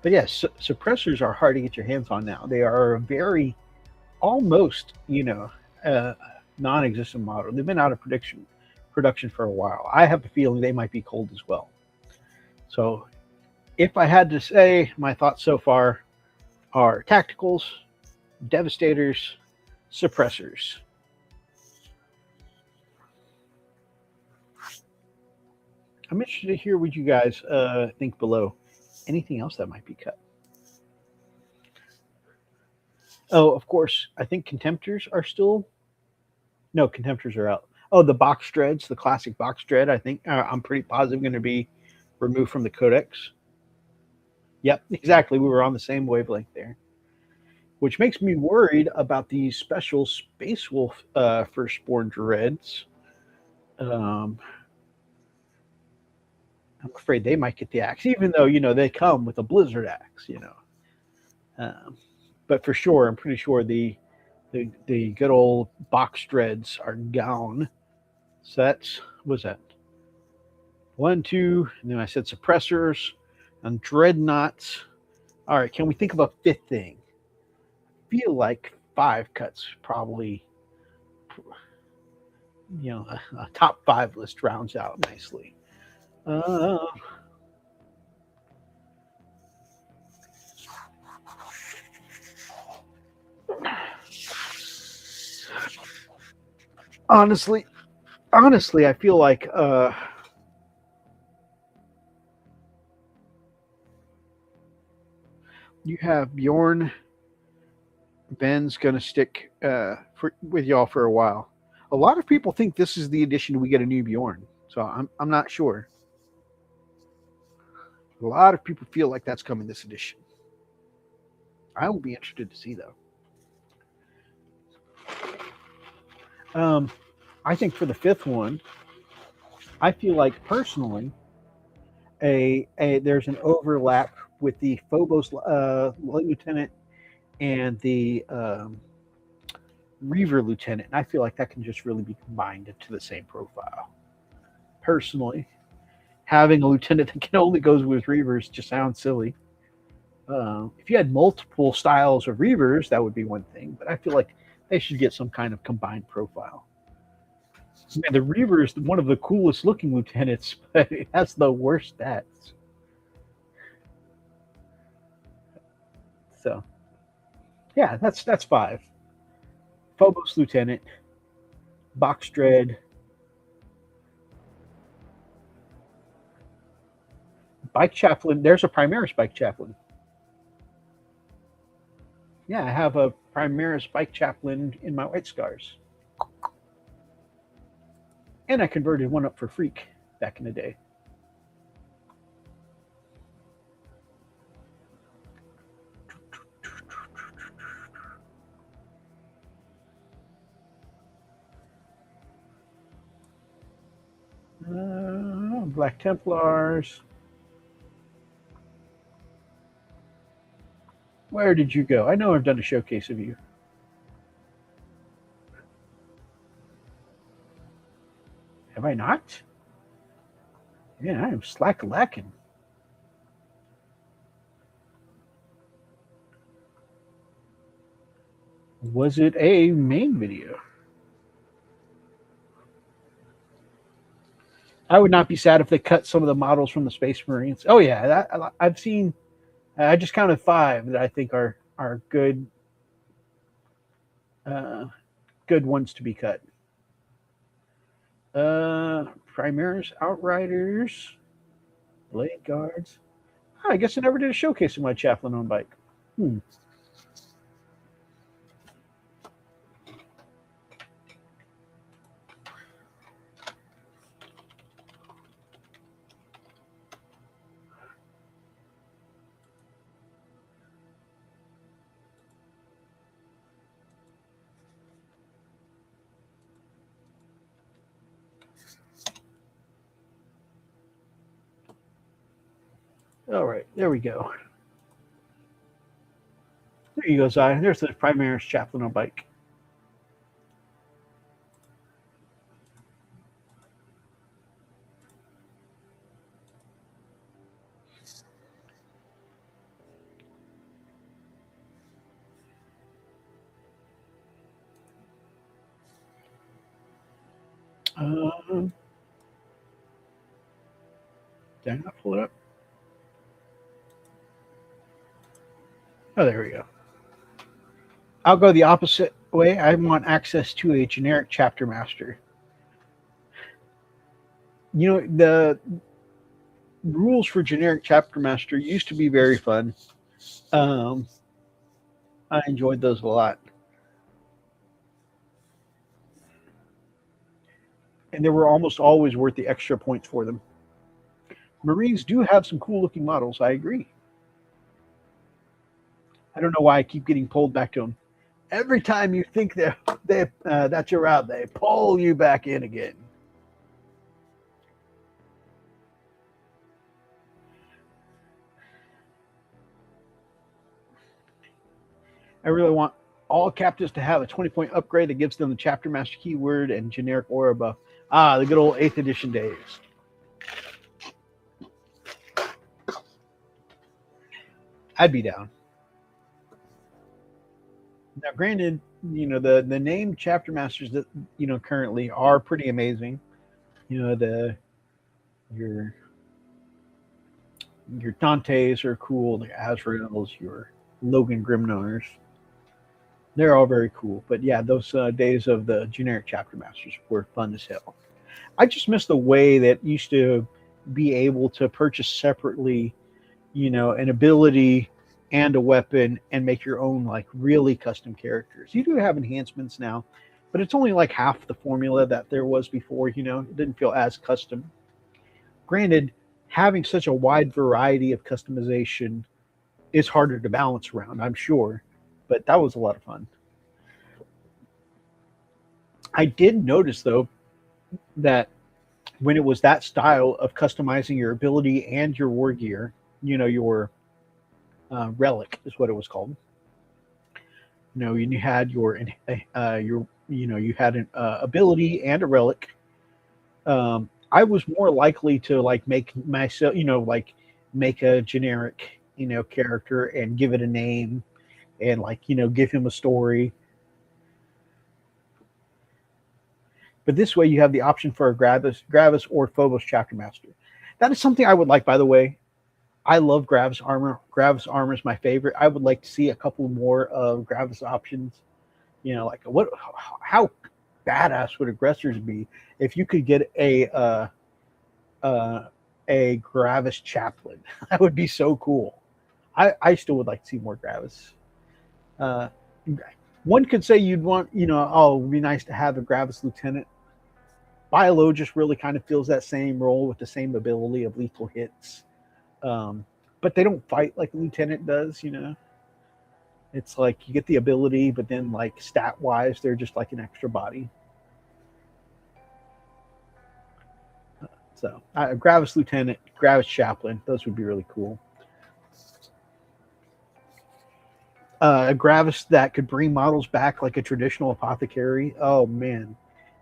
But yes, suppressors are hard to get your hands on now. They are a very almost, non-existent model. They've been out of production for a while. I have a feeling they might be cold as well. So if I had to say, my thoughts so far are tacticals, devastators, suppressors. I'm interested to hear what you guys think below. Anything else that might be cut? Oh, of course, I think Contemptors are still... No, Contemptors are out. Oh, the box dreads, the classic box dread, I think, I'm pretty positive going to be removed from the Codex. Yep, exactly. We were on the same wavelength there. Which makes me worried about these special Space Wolf Firstborn dreads. I'm afraid they might get the axe, even though, they come with a Blizzard axe, But for sure, I'm pretty sure the good old box dreads are gone. So that's, what's that? 1, 2, and then I said suppressors and dreadnoughts. All right, can we think of a fifth thing? I feel like 5 cuts probably, a top 5 list rounds out nicely. Honestly, I feel like you have Bjorn. Ben's gonna stick with y'all for a while. A lot of people think this is the edition we get a new Bjorn, so I'm not sure. A lot of people feel like that's coming this edition. I will be interested to see though. I think for the 5th one, I feel like personally, there's an overlap with the Phobos Lieutenant and the Reaver Lieutenant, and I feel like that can just really be combined into the same profile. Personally, having a lieutenant that can only goes with Reavers just sounds silly. If you had multiple styles of Reavers, that would be one thing, but I feel like they should get some kind of combined profile. Man, the Reaver is one of the coolest looking lieutenants, but it has the worst stats. So, yeah, that's 5. Phobos Lieutenant, Box Dread, Bike Chaplain. There's a Primaris Bike Chaplain. Yeah, I have a Primaris Bike Chaplain in my White Scars. And I converted one up for Freak back in the day. Black Templars. Where did you go? I know I've done a showcase of you. Have I not? Yeah, I am slack-lacking. Was it a main video? I would not be sad if they cut some of the models from the Space Marines. Oh yeah, I've seen. I just counted 5 that I think are good, good ones to be cut. Primaris, Outriders, Blade Guards. I guess I never did a showcase of my chaplain on bike. All right, there we go. There you go, Zai. There's the Primaris chaplain on bike. Did I not pull it up? Oh, there we go. I'll go the opposite way. I want access to a generic chapter master. You know, the rules for generic chapter master used to be very fun. I enjoyed those a lot. And they were almost always worth the extra points for them. Marines do have some cool looking models. I agree. I don't know why I keep getting pulled back to them. Every time you think that you're out, they pull you back in again. I really want all captives to have a 20-point upgrade that gives them the chapter master keyword and generic aura buff. Ah, the good old 8th edition days. I'd be down. Now, granted, you know, the named chapter masters that, you know, currently are pretty amazing. You know, your Dantes are cool, the Azraels, your Logan Grimnars. They're all very cool. But yeah, those days of the generic chapter masters were fun as hell. I just miss the way that used to be able to purchase separately, you know, an ability and a weapon and make your own like really custom characters. You do have enhancements now, but it's only like half the formula that there was before. You know, it didn't feel as custom. Granted, having such a wide variety of customization is harder to balance around, I'm sure, but that was a lot of fun. I did notice though that when it was that style of customizing your ability and your war gear, you know, your relic is what it was called. You know, you had you had an ability and a relic. I was more likely to like make myself, you know, like make a generic, you know, character and give it a name and like, you know, give him a story. But this way you have the option for a Gravis or Phobos chapter master. That is something I would like, by the way. I love Gravis armor. Gravis armor is my favorite. I would like to see a couple more of Gravis options. You know, like how badass would aggressors be if you could get a Gravis chaplain? That would be so cool. I still would like to see more Gravis. One could say you'd want, you know, oh, it would be nice to have a Gravis lieutenant. Bilo just really kind of fills that same role with the same ability of lethal hits. But they don't fight like a lieutenant does, you know. It's like you get the ability, but then like stat wise, they're just like an extra body. So Gravis lieutenant, Gravis chaplain, those would be really cool. A Gravis that could bring models back like a traditional apothecary. Oh man,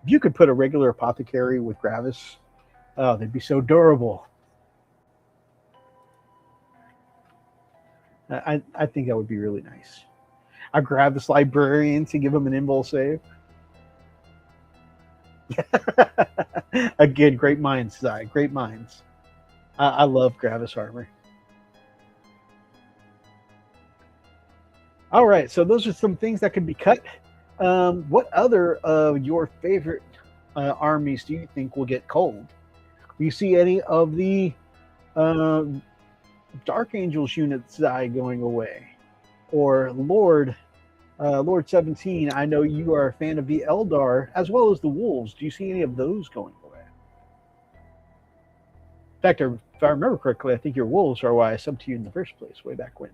if you could put a regular apothecary with Gravis, oh, they'd be so durable. I think that would be really nice. I grab this librarian to give him an invul save. Again, great minds, Zai. Great minds. I love Gravis armor. All right, so those are some things that could be cut. What other of your favorite armies do you think will get cold? Do you see any of the Dark Angels unit Zai going away, or Lord 17. I know you are a fan of the Eldar as well as the Wolves. Do you see any of those going away? In fact, if I remember correctly, I think your Wolves are why I subbed to you in the first place, way back when.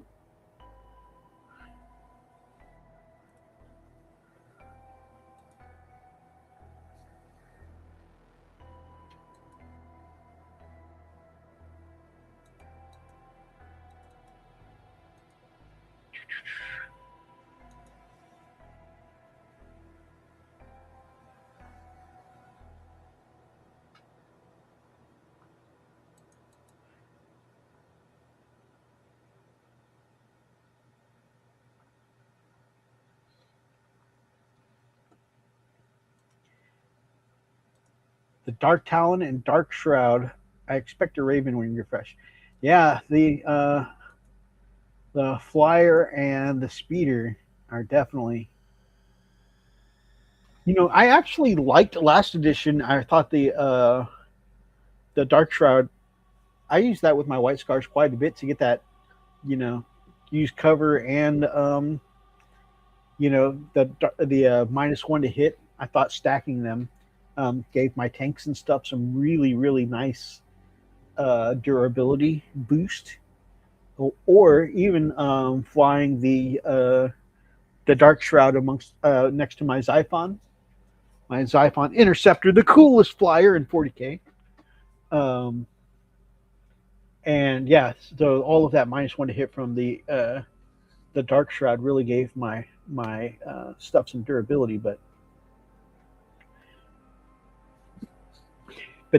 The Dark Talon and Dark Shroud. I expect a Raven Wing refresh. Yeah, the Flyer and the Speeder are definitely. You know, I actually liked last edition. I thought the Dark Shroud. I used that with my White Scars quite a bit to get that. You know, use cover and the -1 to hit. I thought stacking them gave my tanks and stuff some really nice durability boost, or even flying the Dark Shroud amongst next to my Xiphon Interceptor, the coolest flyer in 40k. And yeah, so all of that -1 to hit from the Dark Shroud really gave my stuff some durability, but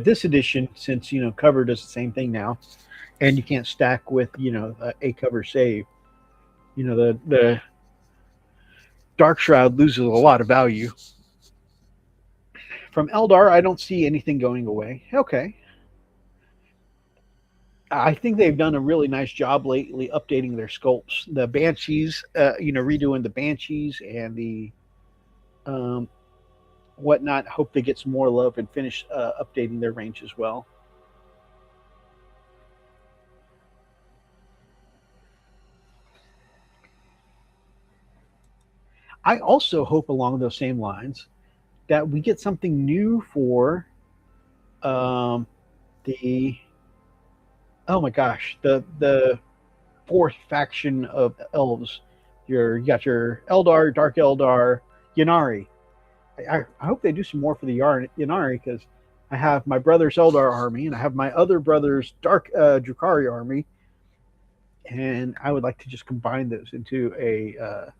this edition, since cover does the same thing now, and you can't stack with a cover save, the Dark Shroud loses a lot of value. From Eldar, I don't see anything going away. Okay. I think they've done a really nice job lately updating their sculpts. The Banshees, redoing the Banshees and the whatnot. Hope they get some more love and finish updating their range as well. I also hope along those same lines that we get something new for the oh my gosh, the fourth faction of elves. You got your Eldar, Dark Eldar, Yanari. I hope they do some more for the Yanari, because I have my brother's Eldar army and I have my other brother's Dark Drukhari army, and I would like to just combine those into a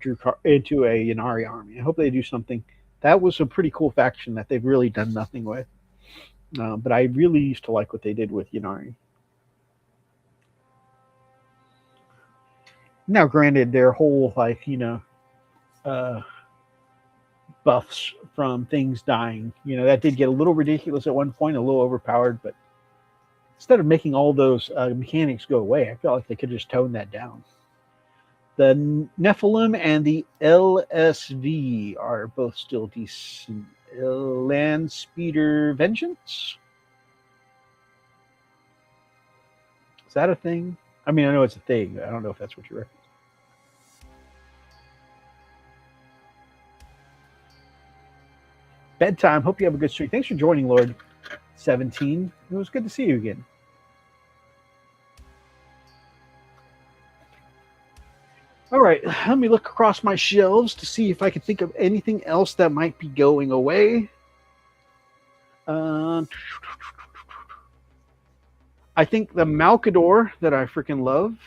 Yanari army. I hope they do something. That was a pretty cool faction that they've really done nothing with. But I really used to like what they did with Yanari. Now, granted, their whole buffs from things dying, that did get a little ridiculous at one point, a little overpowered. But instead of making all those mechanics go away, I felt like they could just tone that down. The Nephilim and the LSV are both still decent. Land Speeder Vengeance? Is that a thing? I mean, I know it's a thing. I don't know if that's what you're referencing. Bedtime. Hope you have a good streak. Thanks for joining, Lord 17. It was good to see you again. All right, let me look across my shelves to see if I can think of anything else that might be going away. I think the Malkador that I freaking love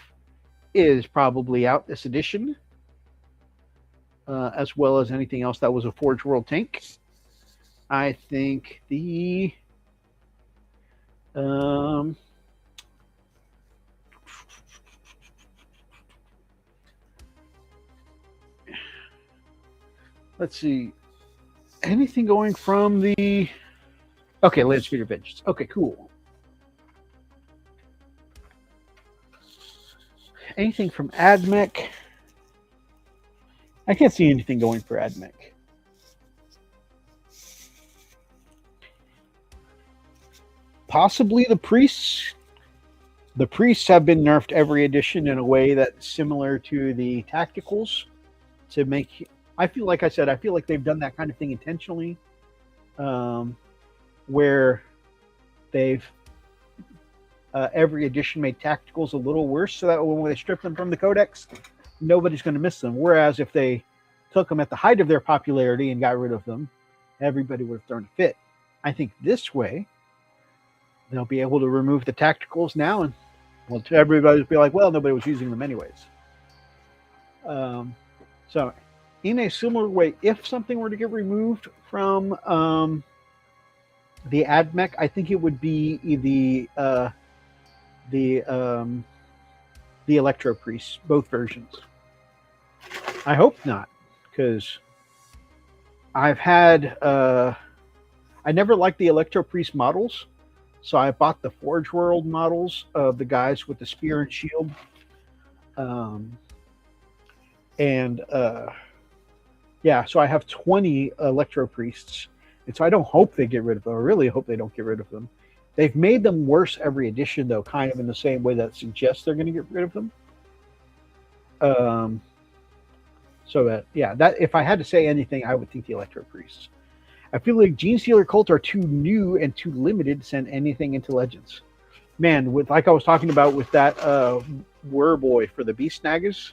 is probably out this edition, as well as anything else that was a Forge World tank. I think the let's see, anything going from the Land Speeder Vengeance. Okay, cool. Anything from Admech? I can't see anything going for Admech. Possibly the Priests. The priests have been nerfed every edition in a way that's similar to the tacticals to make. I feel like I said, I feel like they've done that kind of thing intentionally, where they've every edition made tacticals a little worse, so that when they strip them from the codex, nobody's going to miss them. Whereas if they took them at the height of their popularity and got rid of them, everybody would have thrown a fit. I think this way, they'll be able to remove the tacticals now, and well, everybody will be like, well, nobody was using them anyways. So, in a similar way, if something were to get removed from the AdMech, I think it would be the Electro Priests, both versions. I hope not, because I've had I never liked the Electro Priest models, so I bought the Forge World models of the guys with the spear and shield, yeah, so I have 20 Electro Priests, and so I don't hope they get rid of them. I really hope they don't get rid of them. They've made them worse every edition, though, kind of in the same way that suggests they're going to get rid of them. So that, yeah, that if I had to say anything, I would think the Electro Priests. I feel like Gene Stealer Cult are too new and too limited to send anything into Legends. Man, with like I was talking about with that Werboy for the Beast Snaggers,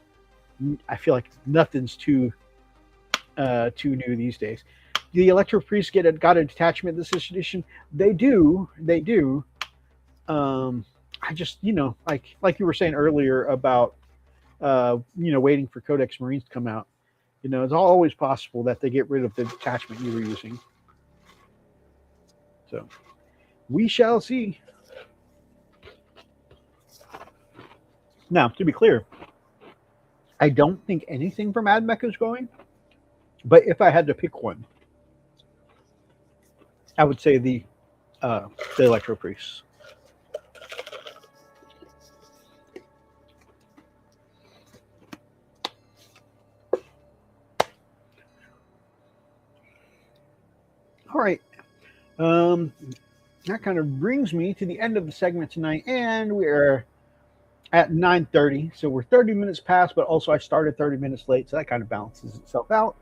I feel like nothing's too new these days. The Electro Priests got a detachment this edition. They do. I just, like you were saying earlier about waiting for Codex Marines to come out. It's always possible that they get rid of the detachment you were using. So we shall see. Now, to be clear, I don't think anything from AdMech is going, but if I had to pick one, I would say the Electro Priests. All right. That kind of brings me to the end of the segment tonight, and we're at 9:30, so we're 30 minutes past, but also I started 30 minutes late, so that kind of balances itself out.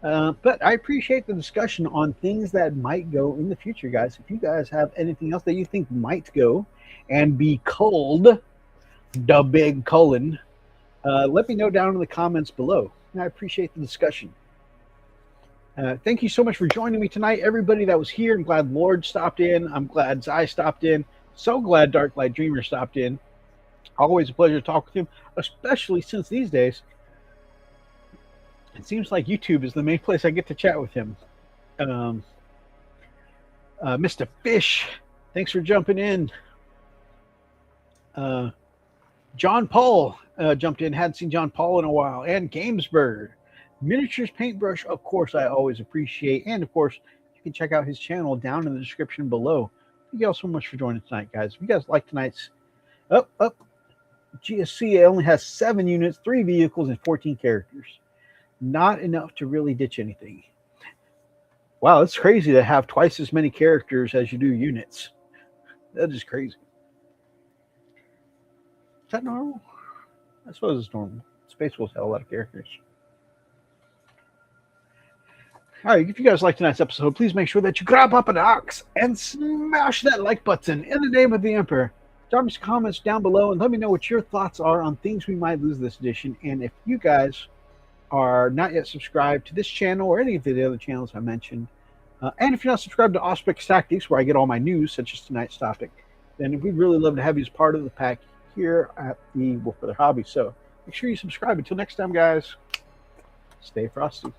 But I appreciate the discussion on things that might go in the future, guys. If you guys have anything else that you think might go and be culled, the big Culling, let me know down in the comments below. And I appreciate the discussion. Thank you so much for joining me tonight, everybody that was here. I'm glad Lord stopped in. I'm glad Zai stopped in. So glad Darklight Dreamer stopped in. Always a pleasure to talk with him, especially since these days it seems like YouTube is the main place I get to chat with him. Mr. Fish, thanks for jumping in. John Paul jumped in. Hadn't seen John Paul in a while. And Gamesburger. Miniatures Paintbrush, of course, I always appreciate. And, of course, you can check out his channel down in the description below. Thank you all so much for joining tonight, guys. If you guys like tonight's GSC, only has 7 units, 3 vehicles, and 14 characters. Not enough to really ditch anything. Wow, it's crazy to have twice as many characters as you do units. That is crazy. Is that normal? I suppose it's normal. Space Wolves have a lot of characters. All right, if you guys liked tonight's episode, please make sure that you grab up an axe and smash that like button in the name of the Emperor. Drop me some comments down below and let me know what your thoughts are on things we might lose this edition. And if you guys are not yet subscribed to this channel or any of the other channels I mentioned, and if you're not subscribed to Auspex Tactics, where I get all my news, such as tonight's topic, then we'd really love to have you as part of the pack here at the Wolfbrother Hobbies. So make sure you subscribe. Until next time, guys, stay frosty.